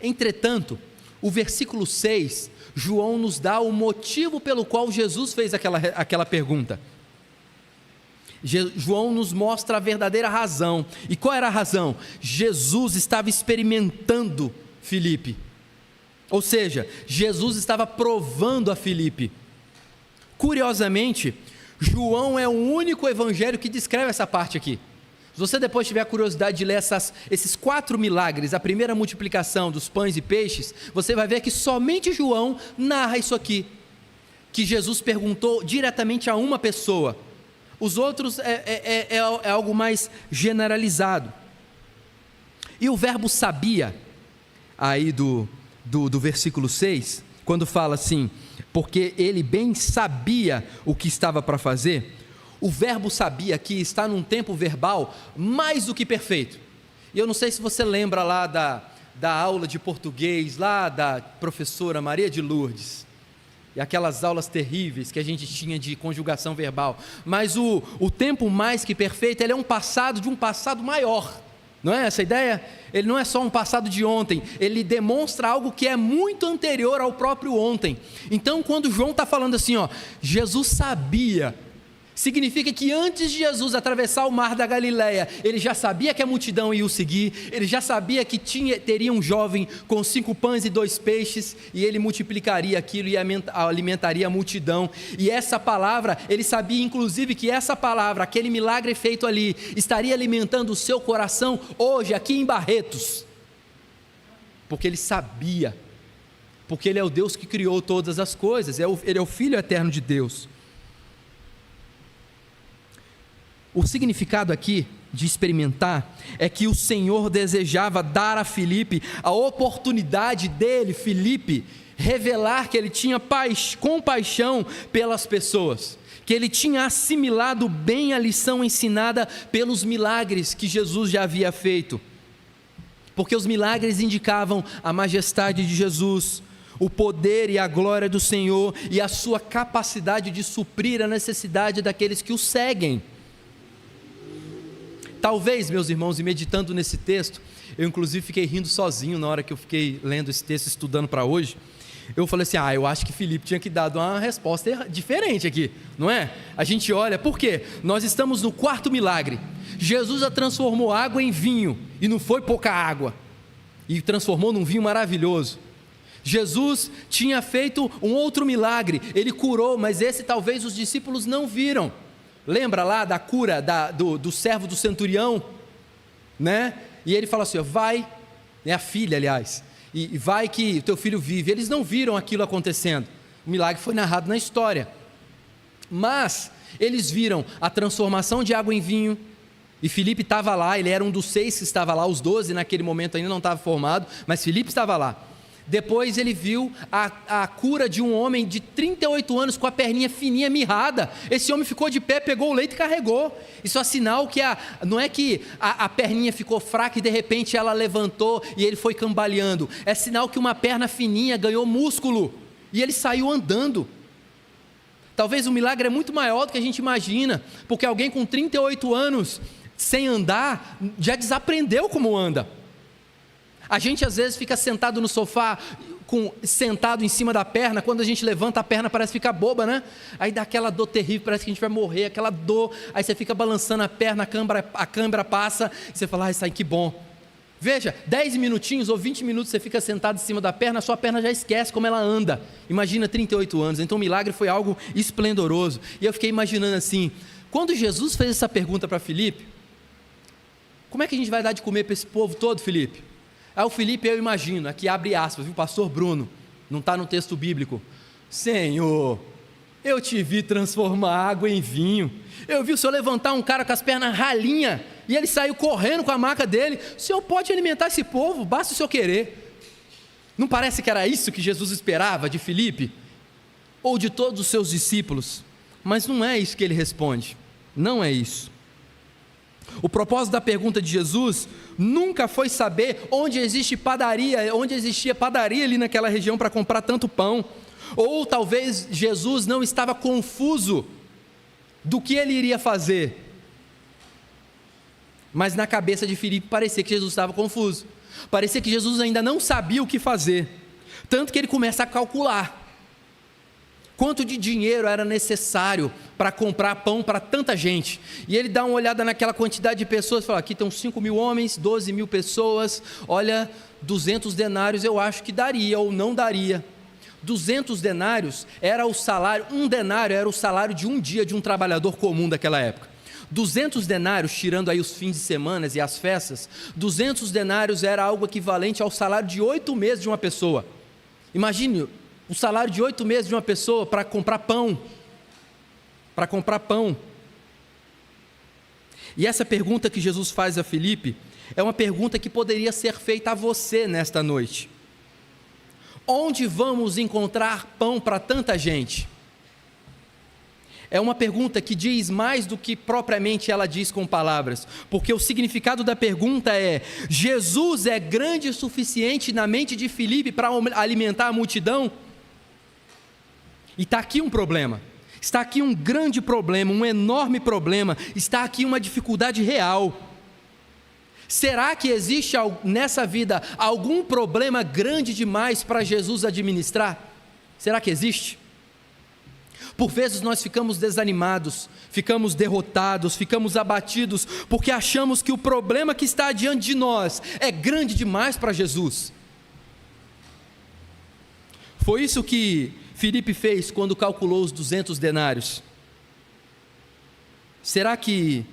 Entretanto, o versículo 6, João nos dá o motivo pelo qual Jesus fez aquela pergunta. João nos mostra a verdadeira razão. E qual era a razão? Jesus estava experimentando Filipe, ou seja, Jesus estava provando a Filipe. Curiosamente, João é o único evangelho que descreve essa parte aqui. Se você depois tiver a curiosidade de ler esses 4 milagres, a primeira multiplicação dos pães e peixes, você vai ver que somente João narra isso aqui, que Jesus perguntou diretamente a uma pessoa. Os outros é algo mais generalizado. E o verbo sabia, aí do versículo 6, quando fala assim, porque ele bem sabia o que estava para fazer, o verbo sabia aqui está num tempo verbal mais do que perfeito. E eu não sei se você lembra lá da aula de português, lá da professora Maria de Lourdes, e aquelas aulas terríveis que a gente tinha de conjugação verbal, mas o tempo mais que perfeito, ele é um passado de um passado maior, não é essa a ideia? Ele não é só um passado de ontem, ele demonstra algo que é muito anterior ao próprio ontem. Então quando João está falando assim, Jesus sabia, significa que antes de Jesus atravessar o mar da Galileia, ele já sabia que a multidão ia o seguir, ele já sabia que teria um jovem com 5 pães e 2 peixes, e ele multiplicaria aquilo e alimentaria a multidão, e essa palavra, ele sabia inclusive que essa palavra, aquele milagre feito ali, estaria alimentando o seu coração hoje, aqui em Barretos, porque ele sabia, porque ele é o Deus que criou todas as coisas, ele é o Filho eterno de Deus. O significado aqui de experimentar é que o Senhor desejava dar a Filipe a oportunidade dele, Filipe, revelar que ele tinha compaixão pelas pessoas, que ele tinha assimilado bem a lição ensinada pelos milagres que Jesus já havia feito, porque os milagres indicavam a majestade de Jesus, o poder e a glória do Senhor e a sua capacidade de suprir a necessidade daqueles que o seguem. Talvez, meus irmãos, e meditando nesse texto, eu inclusive fiquei rindo sozinho na hora que eu fiquei lendo esse texto, estudando para hoje. Eu falei assim, eu acho que Filipe tinha que dar uma resposta diferente aqui, não é? A gente olha, por quê? Nós estamos no 4º milagre. Jesus já transformou água em vinho, e não foi pouca água, e transformou num vinho maravilhoso. Jesus tinha feito um outro milagre, ele curou, mas esse talvez os discípulos não viram. Lembra lá da cura do servo do centurião, né? E ele fala assim, vai, a filha aliás, e vai que o teu filho vive. Eles não viram aquilo acontecendo, o milagre foi narrado na história, mas eles viram a transformação de água em vinho, e Filipe estava lá, ele era um dos 6 que estava lá, os 12 naquele momento ainda não estava formado, mas Filipe estava lá. Depois ele viu a cura de um homem de 38 anos com a perninha fininha, mirrada. Esse homem ficou de pé, pegou o leito e carregou. Isso é sinal que não é que a perninha ficou fraca e de repente ela levantou e ele foi cambaleando. É sinal que uma perna fininha ganhou músculo e ele saiu andando. Talvez o milagre é muito maior do que a gente imagina, porque alguém com 38 anos sem andar já desaprendeu como anda. A gente às vezes fica sentado no sofá, sentado em cima da perna, quando a gente levanta a perna parece ficar boba, né? Aí dá aquela dor terrível, parece que a gente vai morrer, aquela dor, aí você fica balançando a perna, a câmera passa, e você fala, isso aí que bom. Veja, 10 minutinhos ou 20 minutos você fica sentado em cima da perna, a sua perna já esquece como ela anda. Imagina 38 anos, então o milagre foi algo esplendoroso. E eu fiquei imaginando assim, quando Jesus fez essa pergunta para Filipe, como é que a gente vai dar de comer para esse povo todo, Filipe? Aí o Filipe, eu imagino, aqui abre aspas, viu, pastor Bruno, não está no texto bíblico, Senhor, eu te vi transformar água em vinho, eu vi o Senhor levantar um cara com as pernas ralinhas, e ele saiu correndo com a maca dele, o Senhor pode alimentar esse povo, basta o Senhor querer. Não parece que era isso que Jesus esperava de Filipe, ou de todos os seus discípulos? Mas não é isso que ele responde, não é isso. O propósito da pergunta de Jesus nunca foi saber onde existia padaria ali naquela região para comprar tanto pão, ou talvez Jesus não estava confuso do que ele iria fazer, mas na cabeça de Filipe parecia que Jesus estava confuso, parecia que Jesus ainda não sabia o que fazer, tanto que ele começa a calcular quanto de dinheiro era necessário para comprar pão para tanta gente, e ele dá uma olhada naquela quantidade de pessoas, fala, aqui estão 5.000 homens, 12.000 pessoas, olha, 200 denários eu acho que daria ou não daria. 200 denários era o salário, um denário era o salário de um dia de um trabalhador comum daquela época. 200 denários, tirando aí os fins de semana e as festas, 200 denários era algo equivalente ao salário de 8 meses de uma pessoa. Imagine o salário de 8 meses de uma pessoa para comprar pão. E essa pergunta que Jesus faz a Filipe é uma pergunta que poderia ser feita a você nesta noite. Onde vamos encontrar pão para tanta gente? É uma pergunta que diz mais do que propriamente ela diz com palavras, porque o significado da pergunta é: Jesus é grande o suficiente na mente de Filipe para alimentar a multidão? E está aqui um problema, está aqui um grande problema, um enorme problema, está aqui uma dificuldade real. Será que existe nessa vida algum problema grande demais para Jesus administrar? Será que existe? Por vezes nós ficamos desanimados, ficamos derrotados, ficamos abatidos, porque achamos que o problema que está diante de nós é grande demais para Jesus. Foi isso que Filipe fez quando calculou os 200 denários. Será que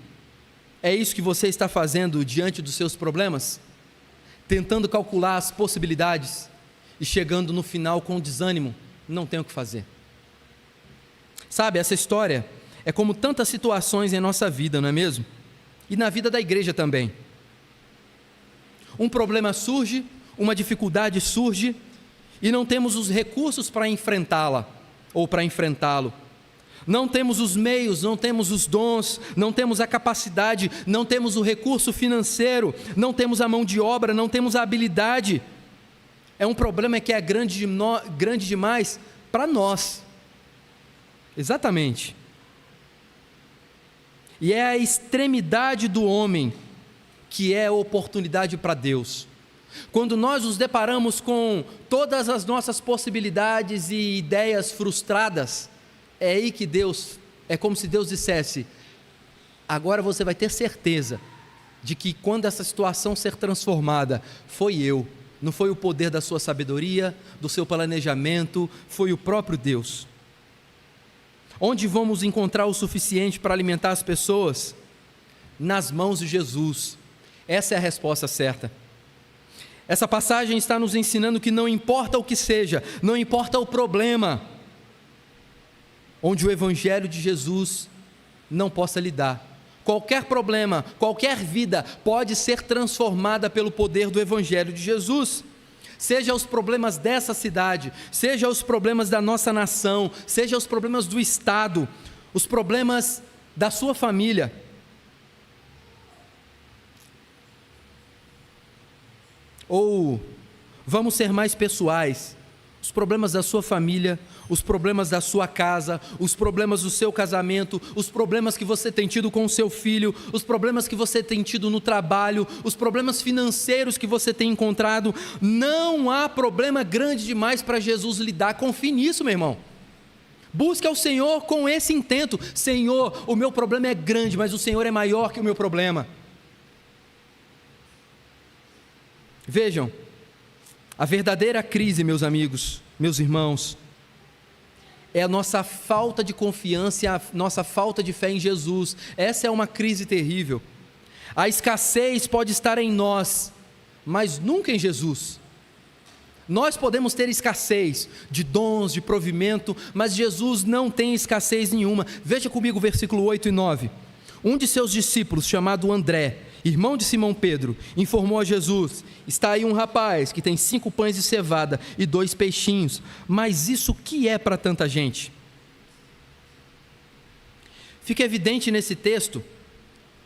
é isso que você está fazendo diante dos seus problemas? Tentando calcular as possibilidades e chegando no final com desânimo, não tem o que fazer. Sabe, essa história é como tantas situações em nossa vida, não é mesmo? E na vida da igreja também. Um problema surge, uma dificuldade surge, e não temos os recursos para enfrentá-la, ou para enfrentá-lo. Não temos os meios, não temos os dons, não temos a capacidade, não temos o recurso financeiro, não temos a mão de obra, não temos a habilidade. É um problema que é grande demais para nós. Exatamente. E é a extremidade do homem que é a oportunidade para Deus. Quando nós nos deparamos com todas as nossas possibilidades e ideias frustradas, é aí que é como se Deus dissesse: agora você vai ter certeza de que quando essa situação ser transformada, foi eu, não foi o poder da sua sabedoria, do seu planejamento, foi o próprio Deus. Onde vamos encontrar o suficiente para alimentar as pessoas? Nas mãos de Jesus. Essa é a resposta certa. Essa passagem está nos ensinando que não importa o que seja, não importa o problema, onde o Evangelho de Jesus não possa lidar. Qualquer problema, qualquer vida pode ser transformada pelo poder do Evangelho de Jesus. Seja os problemas dessa cidade, seja os problemas da nossa nação, seja os problemas do Estado, os problemas da sua família. Ou, vamos ser mais pessoais, os problemas da sua família, os problemas da sua casa, os problemas do seu casamento, os problemas que você tem tido com o seu filho, os problemas que você tem tido no trabalho, os problemas financeiros que você tem encontrado. Não há problema grande demais para Jesus lidar. Confie nisso, meu irmão. Busque ao Senhor com esse intento: Senhor, o meu problema é grande, mas o Senhor é maior que o meu problema. Vejam, a verdadeira crise, meus amigos, meus irmãos, é a nossa falta de confiança e a nossa falta de fé em Jesus. Essa é uma crise terrível. A escassez pode estar em nós, mas nunca em Jesus. Nós podemos ter escassez de dons, de provimento, mas Jesus não tem escassez nenhuma. Veja comigo o versículo 8 e 9. Um de seus discípulos, chamado André, irmão de Simão Pedro, informou a Jesus: está aí um rapaz que tem 5 pães de cevada e 2 peixinhos, mas isso que é para tanta gente? Fica evidente nesse texto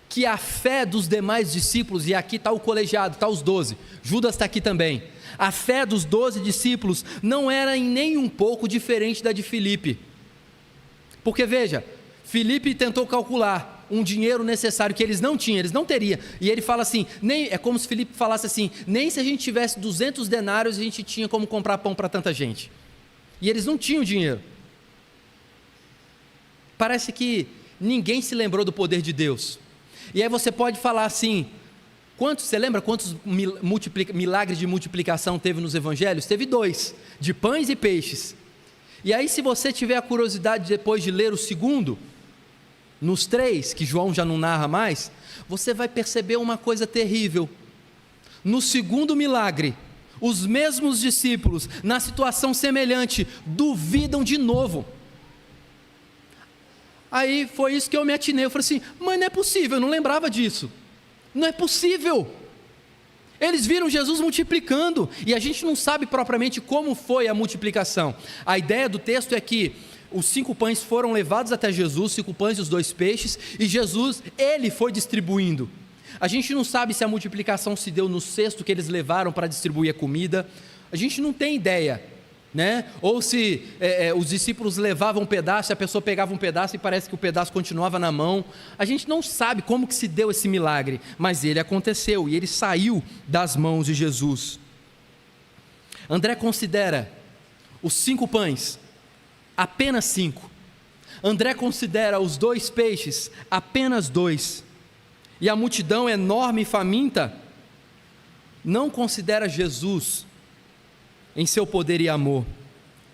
que a fé dos demais discípulos, e aqui está o colegiado, está os 12, Judas está aqui também, a fé dos 12 discípulos não era em nem um pouco diferente da de Filipe, porque veja, Filipe tentou calcular um dinheiro necessário que eles não tinham, eles não teriam, e ele fala assim, é como se Filipe falasse assim: nem se a gente tivesse 200 denários a gente tinha como comprar pão para tanta gente, e eles não tinham dinheiro. Parece que ninguém se lembrou do poder de Deus. E aí você pode falar assim: você lembra quantos milagres de multiplicação teve nos evangelhos? Teve 2, de pães e peixes. E aí, se você tiver a curiosidade depois de ler o segundo, nos 3, que João já não narra mais, você vai perceber uma coisa terrível. No segundo milagre, os mesmos discípulos, na situação semelhante, duvidam de novo. Aí foi isso que eu me atinei, eu falei assim: mas não é possível, eu não lembrava disso, não é possível. Eles viram Jesus multiplicando, e a gente não sabe propriamente como foi a multiplicação. A ideia do texto é que os 5 pães foram levados até Jesus, 5 pães e os 2 peixes, e Jesus, ele foi distribuindo. A gente não sabe se a multiplicação se deu no cesto que eles levaram para distribuir a comida, a gente não tem ideia, né? Ou se os discípulos levavam um pedaço, a pessoa pegava um pedaço e parece que o pedaço continuava na mão. A gente não sabe como que se deu esse milagre, mas ele aconteceu e ele saiu das mãos de Jesus. André considera os 5 pães apenas 5. André considera os 2 peixes apenas 2. E a multidão enorme e faminta não considera Jesus em seu poder e amor.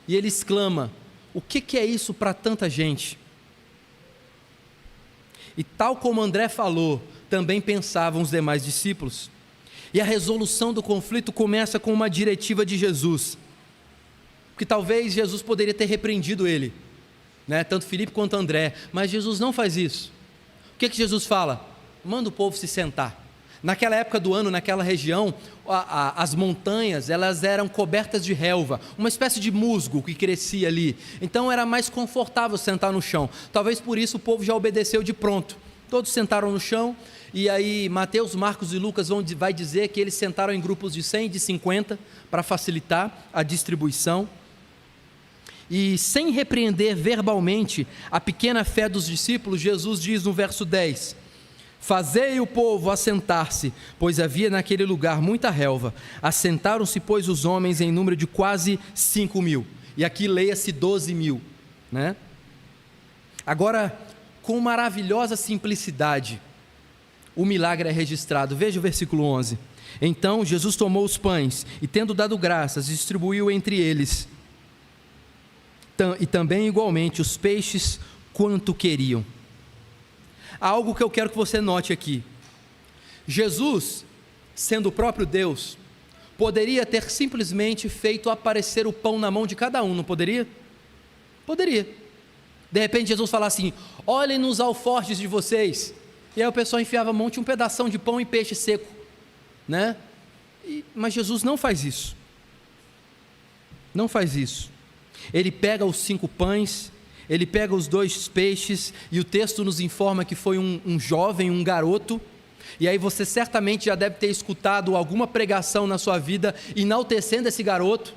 E ele exclama: o que é isso para tanta gente? E tal como André falou, também pensavam os demais discípulos. E a resolução do conflito começa com uma diretiva de Jesus, porque talvez Jesus poderia ter repreendido ele, né? Tanto Filipe quanto André, mas Jesus não faz isso. O que Jesus fala? Manda o povo se sentar. Naquela época do ano, naquela região, as montanhas, elas eram cobertas de relva, uma espécie de musgo que crescia ali, então era mais confortável sentar no chão. Talvez por isso o povo já obedeceu de pronto, todos sentaram no chão. E aí Mateus, Marcos e Lucas vai dizer que eles sentaram em grupos de 100 e de 50 para facilitar a distribuição. E sem repreender verbalmente a pequena fé dos discípulos, Jesus diz no verso 10: fazei o povo assentar-se, pois havia naquele lugar muita relva. Assentaram-se, pois, os homens em número de quase 5.000. E aqui leia-se 12.000, né? Agora, com maravilhosa simplicidade, o milagre é registrado. Veja o versículo 11. Então Jesus tomou os pães e, tendo dado graças, distribuiu entre eles, e também igualmente os peixes quanto queriam. Há algo que eu quero que você note aqui. Jesus, sendo o próprio Deus, poderia ter simplesmente feito aparecer o pão na mão de cada um, não poderia? Poderia. De repente Jesus fala assim: olhem nos alforjes de vocês. E aí o pessoal enfiava a mão, tinha um pedação de pão e peixe seco, né? Mas Jesus não faz isso. Não faz isso. Ele pega os 5 pães, ele pega os 2 peixes, e o texto nos informa que foi um jovem, um garoto. E aí você certamente já deve ter escutado alguma pregação na sua vida enaltecendo esse garoto,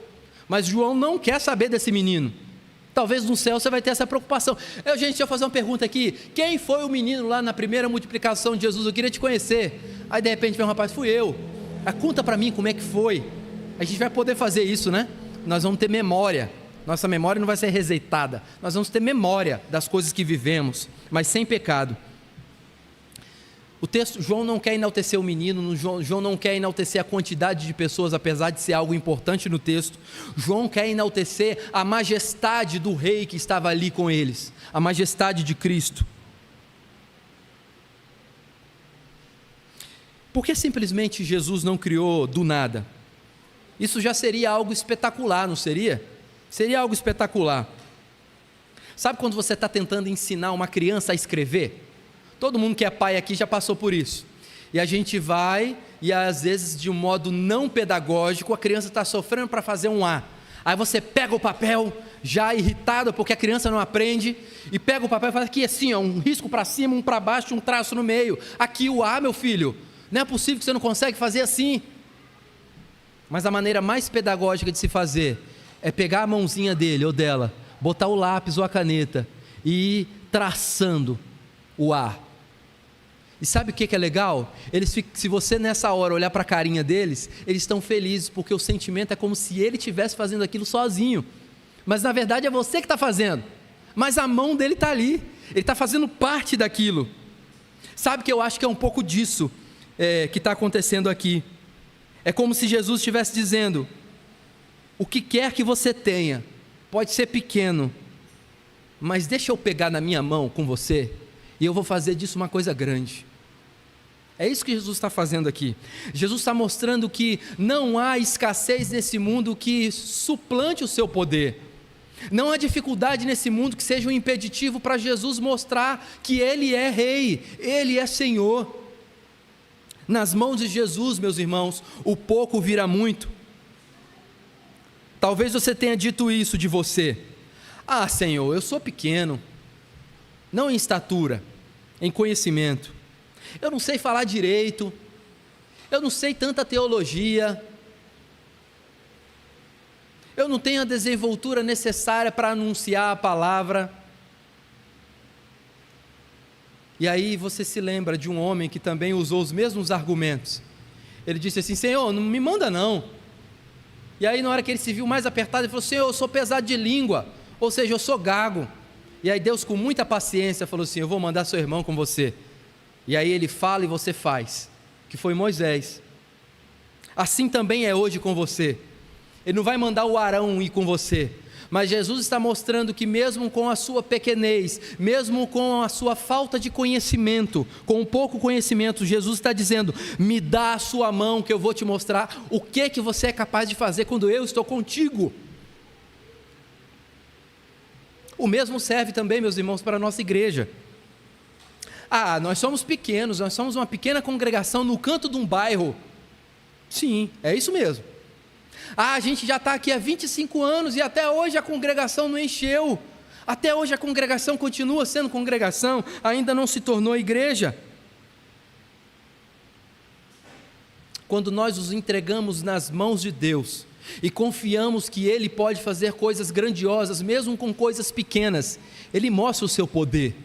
mas João não quer saber desse menino. Talvez no céu você vai ter essa preocupação. Gente, deixa eu fazer uma pergunta aqui: quem foi o menino lá na primeira multiplicação de Jesus? Eu queria te conhecer. Aí de repente vem um rapaz: fui eu. Conta para mim como é que foi. A gente vai poder fazer isso, né? Nós vamos ter memória. Nossa memória não vai ser resetada. Nós vamos ter memória das coisas que vivemos, mas sem pecado. O texto, João não quer enaltecer o menino, João não quer enaltecer a quantidade de pessoas, apesar de ser algo importante no texto. João quer enaltecer a majestade do rei que estava ali com eles, a majestade de Cristo. Por que simplesmente Jesus não criou do nada? Isso já seria algo espetacular, não seria? Seria algo espetacular. Sabe quando você está tentando ensinar uma criança a escrever? Todo mundo que é pai aqui já passou por isso. E a gente vai, e às vezes de um modo não pedagógico, a criança está sofrendo para fazer um A. Aí você pega o papel, já irritado porque a criança não aprende, e pega o papel e faz aqui assim, um risco para cima, um para baixo, um traço no meio. Aqui o A, meu filho. Não é possível que você não consegue fazer assim. Mas a maneira mais pedagógica de se fazer é pegar a mãozinha dele ou dela, botar o lápis ou a caneta e ir traçando o A. E sabe o que é legal? Se você nessa hora olhar para a carinha deles, eles estão felizes, porque o sentimento é como se ele estivesse fazendo aquilo sozinho, mas na verdade é você que está fazendo, mas a mão dele está ali, ele está fazendo parte daquilo. Sabe que eu acho que é um pouco disso que está acontecendo aqui. É como se Jesus estivesse dizendo: o que quer que você tenha, pode ser pequeno, mas deixa eu pegar na minha mão com você, e eu vou fazer disso uma coisa grande. É isso que Jesus está fazendo aqui. Jesus está mostrando que não há escassez nesse mundo que suplante o seu poder. Não há dificuldade nesse mundo que seja um impeditivo para Jesus mostrar que Ele é Rei, Ele é Senhor. Nas mãos de Jesus, meus irmãos, o pouco vira muito. Talvez você tenha dito isso de você: ah, Senhor, eu sou pequeno, não em estatura, em conhecimento. Eu não sei falar direito, eu não sei tanta teologia, eu não tenho a desenvoltura necessária para anunciar a palavra. E aí você se lembra de um homem que também usou os mesmos argumentos. Ele disse assim: Senhor, não me manda não. E aí na hora que ele se viu mais apertado, ele falou: Senhor, eu sou pesado de língua, ou seja, eu sou gago. E aí Deus, com muita paciência, falou assim: eu vou mandar seu irmão com você. E aí ele fala e você faz, que foi Moisés. Assim também é hoje com você. Ele não vai mandar o Arão ir com você, mas Jesus está mostrando que mesmo com a sua pequenez, mesmo com a sua falta de conhecimento, com um pouco conhecimento, Jesus está dizendo: me dá a sua mão que eu vou te mostrar o que você é capaz de fazer quando eu estou contigo. O mesmo serve também, meus irmãos, para a nossa igreja. Ah, nós somos pequenos, nós somos uma pequena congregação no canto de um bairro. Sim, é isso mesmo. Ah, a gente já está aqui há 25 anos e até hoje a congregação não encheu. Até hoje a congregação continua sendo congregação, ainda não se tornou igreja. Quando nós nos entregamos nas mãos de Deus e confiamos que Ele pode fazer coisas grandiosas, mesmo com coisas pequenas, Ele mostra o seu poder.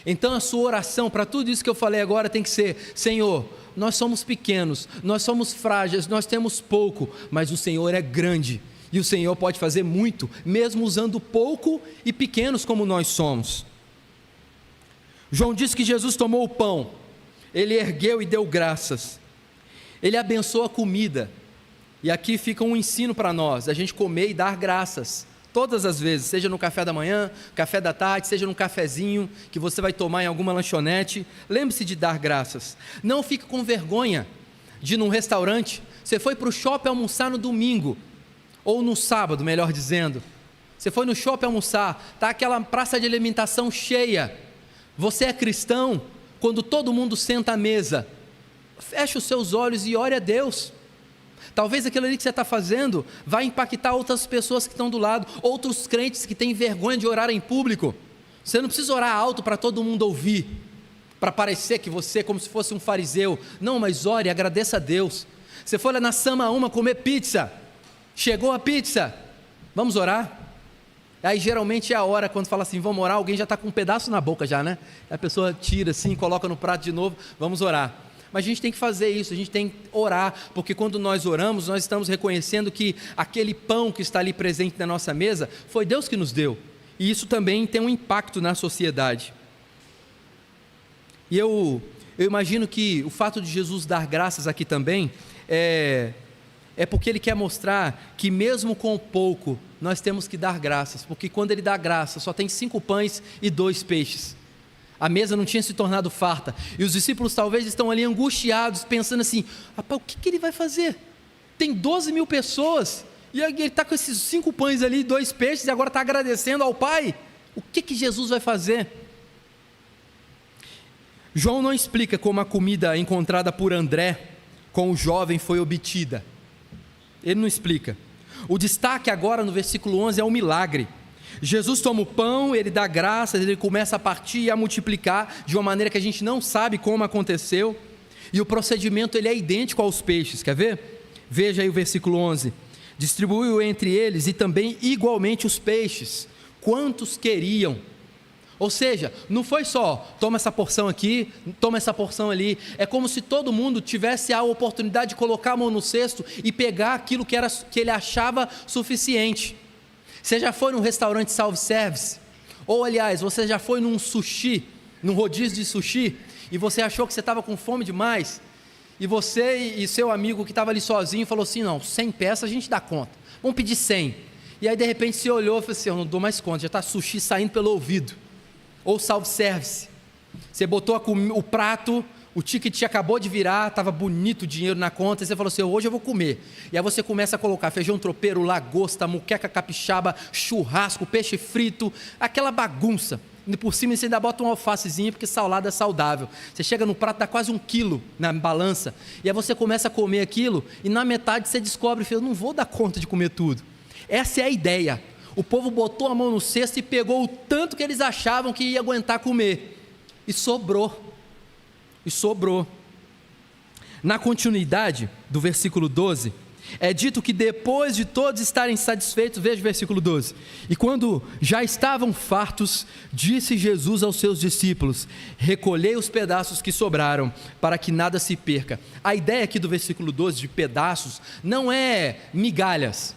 Então a sua oração para tudo isso que eu falei agora tem que ser: Senhor, nós somos pequenos, nós somos frágeis, nós temos pouco, mas o Senhor é grande, e o Senhor pode fazer muito, mesmo usando pouco e pequenos como nós somos. João disse que Jesus tomou o pão, Ele ergueu e deu graças, Ele abençoa a comida, e aqui fica um ensino para nós, a gente comer e dar graças, todas as vezes, seja no café da manhã, café da tarde, seja num cafezinho que você vai tomar em alguma lanchonete, lembre-se de dar graças. Não fique com vergonha de ir num restaurante. Você foi para o shopping almoçar no domingo, ou no sábado, melhor dizendo. Você foi no shopping almoçar, está aquela praça de alimentação cheia. Você é cristão, quando todo mundo senta à mesa, feche os seus olhos e ore a Deus. Talvez aquilo ali que você está fazendo vai impactar outras pessoas que estão do lado, outros crentes que têm vergonha de orar em público. Você não precisa orar alto para todo mundo ouvir, para parecer que você é como se fosse um fariseu. Não, mas ore, agradeça a Deus. Você foi lá na Sama Uma comer pizza, chegou a pizza, vamos orar? Aí geralmente é a hora, quando fala assim, vamos orar, alguém já está com um pedaço na boca já, né? A pessoa tira assim, coloca no prato de novo, vamos orar. Mas a gente tem que fazer isso, a gente tem que orar, porque quando nós oramos, nós estamos reconhecendo que aquele pão que está ali presente na nossa mesa, foi Deus que nos deu. E isso também tem um impacto na sociedade. E eu imagino que o fato de Jesus dar graças aqui também, é porque Ele quer mostrar que mesmo com pouco, nós temos que dar graças, porque quando Ele dá graça, só tem 5 pães e 2 peixes. A mesa não tinha se tornado farta, e os discípulos talvez estão ali angustiados, pensando assim, rapaz, o que ele vai fazer? Tem 12 mil pessoas, e ele está com esses 5 pães ali, 2 peixes, e agora está agradecendo ao Pai. O que Jesus vai fazer? João não explica como a comida encontrada por André com o jovem foi obtida. Ele não explica. O destaque agora no versículo 11 é o milagre. Jesus toma o pão, ele dá graças, ele começa a partir e a multiplicar de uma maneira que a gente não sabe como aconteceu, e o procedimento ele é idêntico aos peixes, quer ver? Veja aí o versículo 11, distribuiu entre eles e também igualmente os peixes, quantos queriam. Ou seja, não foi só, toma essa porção aqui, toma essa porção ali, é como se todo mundo tivesse a oportunidade de colocar a mão no cesto e pegar aquilo que ele achava suficiente. Você já foi num restaurante self-service? Ou aliás, você já foi num sushi, num rodízio de sushi, e você achou que você estava com fome demais, e você e seu amigo que estava ali sozinho falou assim, não, 100 peças a gente dá conta, vamos pedir 100, e aí de repente você olhou e falou assim, eu não dou mais conta, já está sushi saindo pelo ouvido. Ou self-service, você botou o prato, o ticket acabou de virar, estava bonito o dinheiro na conta, e você falou assim, hoje eu vou comer, e aí você começa a colocar feijão tropeiro, lagosta, muqueca capixaba, churrasco, peixe frito, aquela bagunça, e por cima você ainda bota um alfacezinho, porque salada é saudável, você chega no prato, dá quase 1 quilo na balança, e aí você começa a comer aquilo, e na metade você descobre, eu não vou dar conta de comer tudo. Essa é a ideia. O povo botou a mão no cesto e pegou o tanto que eles achavam que ia aguentar comer, e sobrou. Na continuidade do versículo 12, é dito que depois de todos estarem satisfeitos, veja o versículo 12, e quando já estavam fartos, disse Jesus aos seus discípulos, recolhei os pedaços que sobraram, para que nada se perca. A ideia aqui do versículo 12 de pedaços, não é migalhas,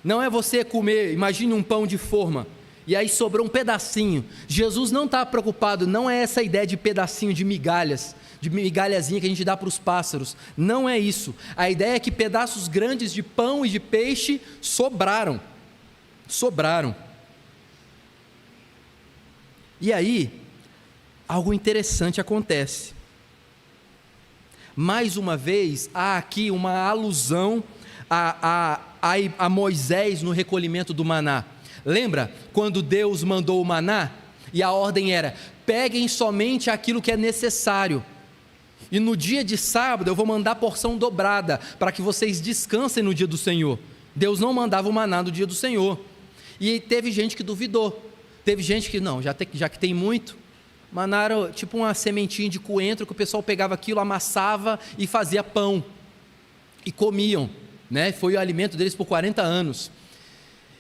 não é você comer, imagine um pão de forma, e aí sobrou um pedacinho. Jesus não está preocupado, não é essa ideia de pedacinho, de migalhas, de migalhazinha que a gente dá para os pássaros, não é isso. A ideia é que pedaços grandes de pão e de peixe sobraram. E aí, algo interessante acontece. Mais uma vez, há aqui uma alusão a Moisés no recolhimento do maná. Lembra quando Deus mandou o maná? E a ordem era, peguem somente aquilo que é necessário, e no dia de sábado eu vou mandar porção dobrada, para que vocês descansem no dia do Senhor. Deus não mandava o maná no dia do Senhor, e teve gente que duvidou, teve gente que não, já que tem muito, maná era tipo uma sementinha de coentro, que o pessoal pegava aquilo, amassava e fazia pão, e comiam, né? Foi o alimento deles por 40 anos,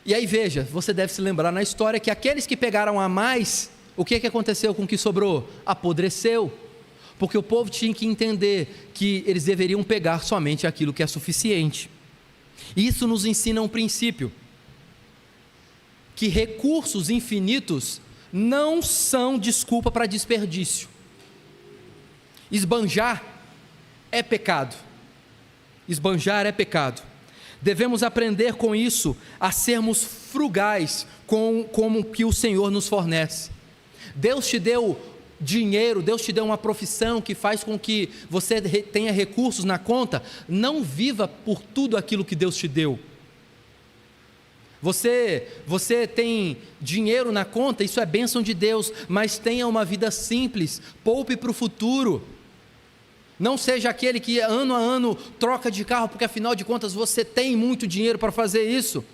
e aí veja, você deve se lembrar na história, que aqueles que pegaram a mais, o que aconteceu com o que sobrou? Apodreceu, porque o povo tinha que entender que eles deveriam pegar somente aquilo que é suficiente. Isso nos ensina um princípio, que recursos infinitos não são desculpa para desperdício. Esbanjar é pecado. Devemos aprender com isso a sermos frugais como que o Senhor nos fornece. Deus te deu dinheiro, Deus te deu uma profissão que faz com que você tenha recursos na conta. Não viva por tudo aquilo que Deus te deu. Você tem dinheiro na conta, isso é bênção de Deus, mas tenha uma vida simples, poupe para o futuro. Não seja aquele que ano a ano troca de carro, porque afinal de contas você tem muito dinheiro para fazer isso.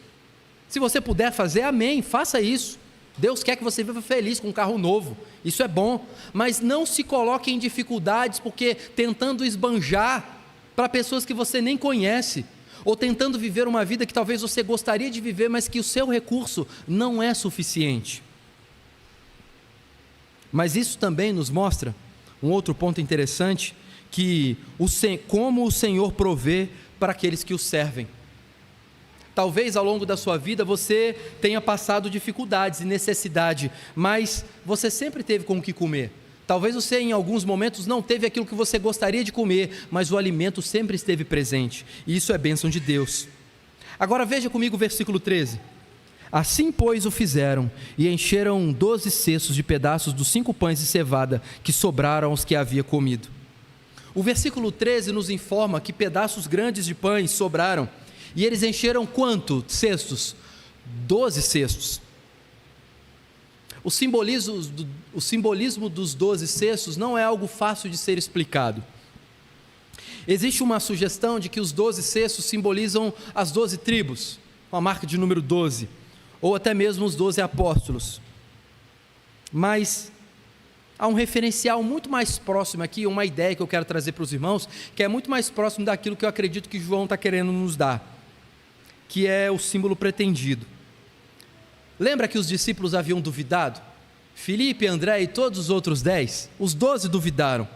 Se você puder fazer, amém, faça isso. Deus quer que você viva feliz com um carro novo, isso é bom, mas não se coloque em dificuldades, porque tentando esbanjar para pessoas que você nem conhece, ou tentando viver uma vida que talvez você gostaria de viver, mas que o seu recurso não é suficiente. Mas isso também nos mostra um outro ponto interessante, que como o Senhor provê para aqueles que o servem. Talvez ao longo da sua vida você tenha passado dificuldades e necessidade, mas você sempre teve com o que comer. Talvez você em alguns momentos não teve aquilo que você gostaria de comer, mas o alimento sempre esteve presente, e isso é bênção de Deus. Agora veja comigo o versículo 13. Assim, pois, o fizeram, e encheram 12 cestos de pedaços dos 5 pães de cevada que sobraram aos que havia comido. O versículo 13 nos informa que pedaços grandes de pães sobraram, e eles encheram quantos cestos? 12 cestos. O simbolismo dos 12 cestos não é algo fácil de ser explicado. Existe uma sugestão de que os 12 cestos simbolizam as 12 tribos, com a marca de número 12, ou até mesmo os 12 apóstolos. Mas há um referencial muito mais próximo aqui, uma ideia que eu quero trazer para os irmãos, que é muito mais próximo daquilo que eu acredito que João está querendo nos dar, que é o símbolo pretendido. Lembra que os discípulos haviam duvidado? Filipe, André e todos os outros 10, os 12 duvidaram.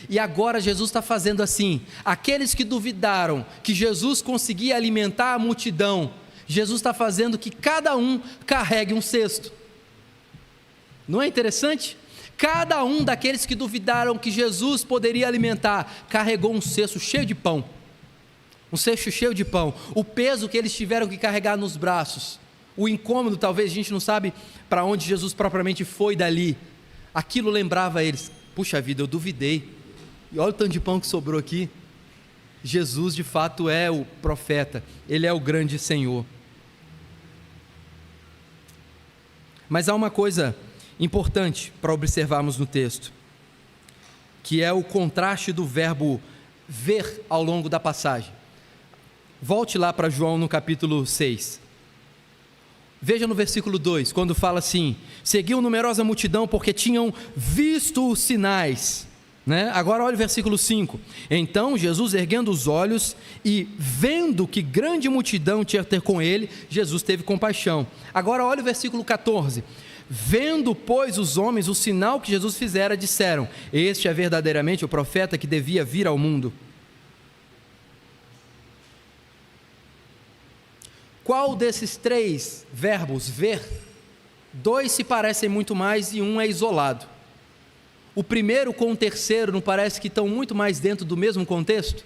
E agora Jesus está fazendo assim, aqueles que duvidaram que Jesus conseguia alimentar a multidão, Jesus está fazendo que cada um carregue um cesto. Não é interessante? Cada um daqueles que duvidaram que Jesus poderia alimentar, carregou um cesto cheio de pão. Um cesto cheio de pão. O peso que eles tiveram que carregar nos braços, o incômodo, talvez a gente não sabe para onde Jesus propriamente foi dali. Aquilo lembrava a eles, puxa vida, eu duvidei. E olha o tanto de pão que sobrou aqui. Jesus de fato é o profeta, Ele é o grande Senhor. Mas há uma coisa importante para observarmos no texto, que é o contraste do verbo ver ao longo da passagem. Volte lá para João no capítulo 6. Veja no versículo 2, quando fala assim: seguiu numerosa multidão porque tinham visto os sinais. Agora olha o versículo 5. Então Jesus, erguendo os olhos e vendo que grande multidão tinha a ter com ele, Jesus teve compaixão. Agora olha o versículo 14. Vendo, pois, os homens o sinal que Jesus fizera, disseram: este é verdadeiramente o profeta que devia vir ao mundo. Qual desses 3 verbos, ver, 2 se parecem muito mais e um é isolado? O primeiro com o terceiro não parece que estão muito mais dentro do mesmo contexto?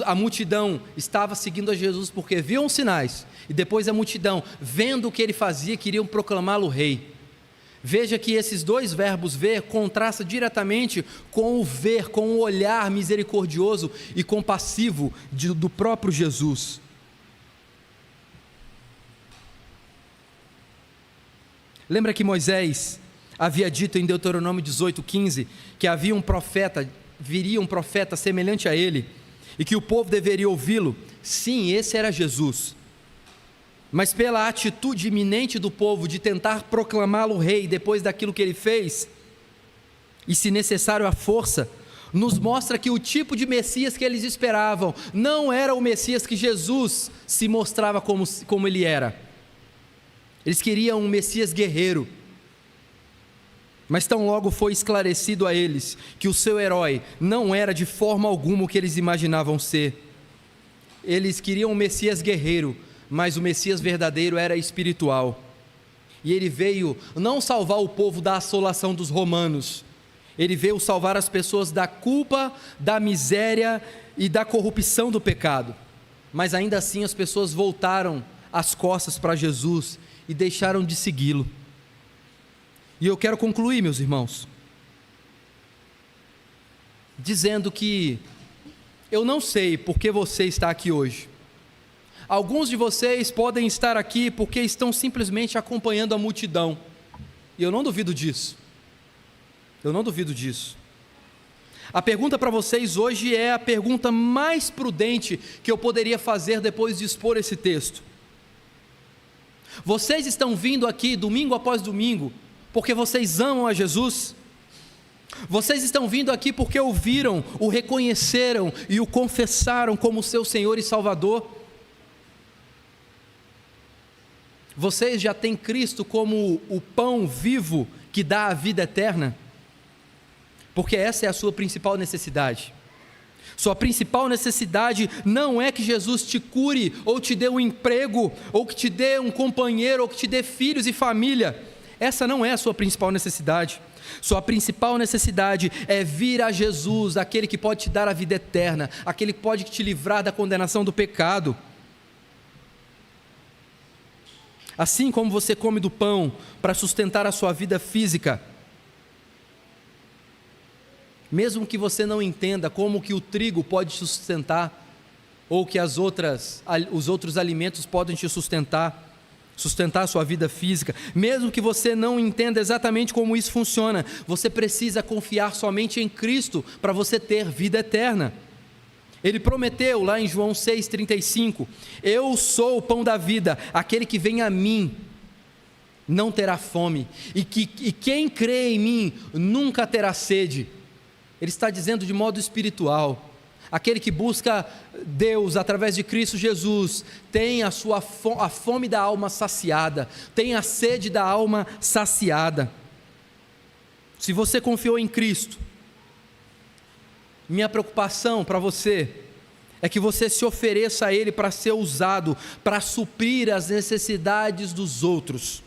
A multidão estava seguindo a Jesus porque viam os sinais, e depois a multidão, vendo o que ele fazia, queriam proclamá-lo rei. Veja que esses 2 verbos ver contrastam diretamente com o ver, com o olhar misericordioso e compassivo do próprio Jesus. Lembra que Moisés havia dito em Deuteronômio 18:15 que viria um profeta semelhante a ele, e que o povo deveria ouvi-lo? Sim, esse era Jesus. Mas pela atitude iminente do povo de tentar proclamá-lo rei depois daquilo que ele fez, e se necessário a força, nos mostra que o tipo de Messias que eles esperavam não era o Messias que Jesus se mostrava como ele era. Eles queriam um Messias guerreiro. Mas tão logo foi esclarecido a eles que o seu herói não era de forma alguma o que eles imaginavam ser. Eles queriam um Messias guerreiro, mas o Messias verdadeiro era espiritual. E ele veio não salvar o povo da assolação dos romanos, ele veio salvar as pessoas da culpa, da miséria e da corrupção do pecado. mas ainda assim as pessoas voltaram as costas para Jesus e deixaram de segui-lo. E eu quero concluir, meus irmãos, dizendo que eu não sei por que você está aqui hoje. Alguns de vocês podem estar aqui porque estão simplesmente acompanhando a multidão, e eu não duvido disso. Eu não duvido disso. A pergunta para vocês hoje é a pergunta mais prudente que eu poderia fazer depois de expor esse texto. Vocês estão vindo aqui domingo após domingo porque vocês amam a Jesus? Vocês estão vindo aqui porque ouviram, o reconheceram e o confessaram como seu Senhor e Salvador? Vocês já têm Cristo como o pão vivo que dá a vida eterna? Porque essa é a sua principal necessidade. Sua principal necessidade não é que Jesus te cure, ou te dê um emprego, ou que te dê um companheiro, ou que te dê filhos e família. Essa não é a sua principal necessidade. Sua principal necessidade é vir a Jesus, aquele que pode te dar a vida eterna, aquele que pode te livrar da condenação do pecado. Assim como você come do pão para sustentar a sua vida física, mesmo que você não entenda como que o trigo pode te sustentar, ou que os outros alimentos podem te sustentar a sua vida física, mesmo que você não entenda exatamente como isso funciona, você precisa confiar somente em Cristo para você ter vida eterna. Ele prometeu lá em João 6,35, eu sou o pão da vida, aquele que vem a mim não terá fome, e quem crê em mim nunca terá sede. Ele está dizendo de modo espiritual, aquele que busca Deus através de Cristo Jesus, tem a fome da alma saciada, tem a sede da alma saciada. Se você confiou em Cristo, minha preocupação para você é que você se ofereça a Ele para ser usado, para suprir as necessidades dos outros.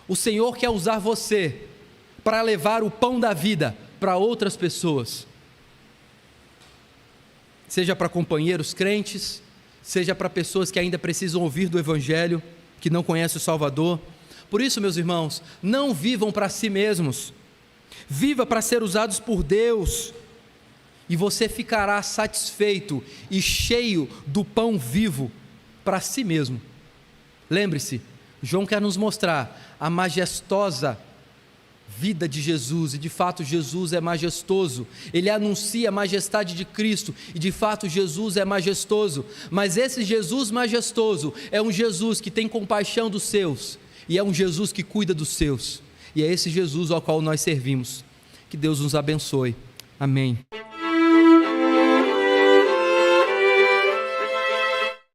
O Senhor quer usar você para levar o pão da vida para outras pessoas, seja para companheiros crentes, seja para pessoas que ainda precisam ouvir do Evangelho, que não conhecem o Salvador. Por isso, meus irmãos, não vivam para si mesmos, viva para ser usados por Deus, e você ficará satisfeito e cheio do pão vivo para si mesmo. Lembre-se, João quer nos mostrar a majestosa vida de Jesus, e de fato Jesus é majestoso, ele anuncia a majestade de Cristo, e de fato Jesus é majestoso, mas esse Jesus majestoso é um Jesus que tem compaixão dos seus, e é um Jesus que cuida dos seus, e é esse Jesus ao qual nós servimos. Que Deus nos abençoe, amém.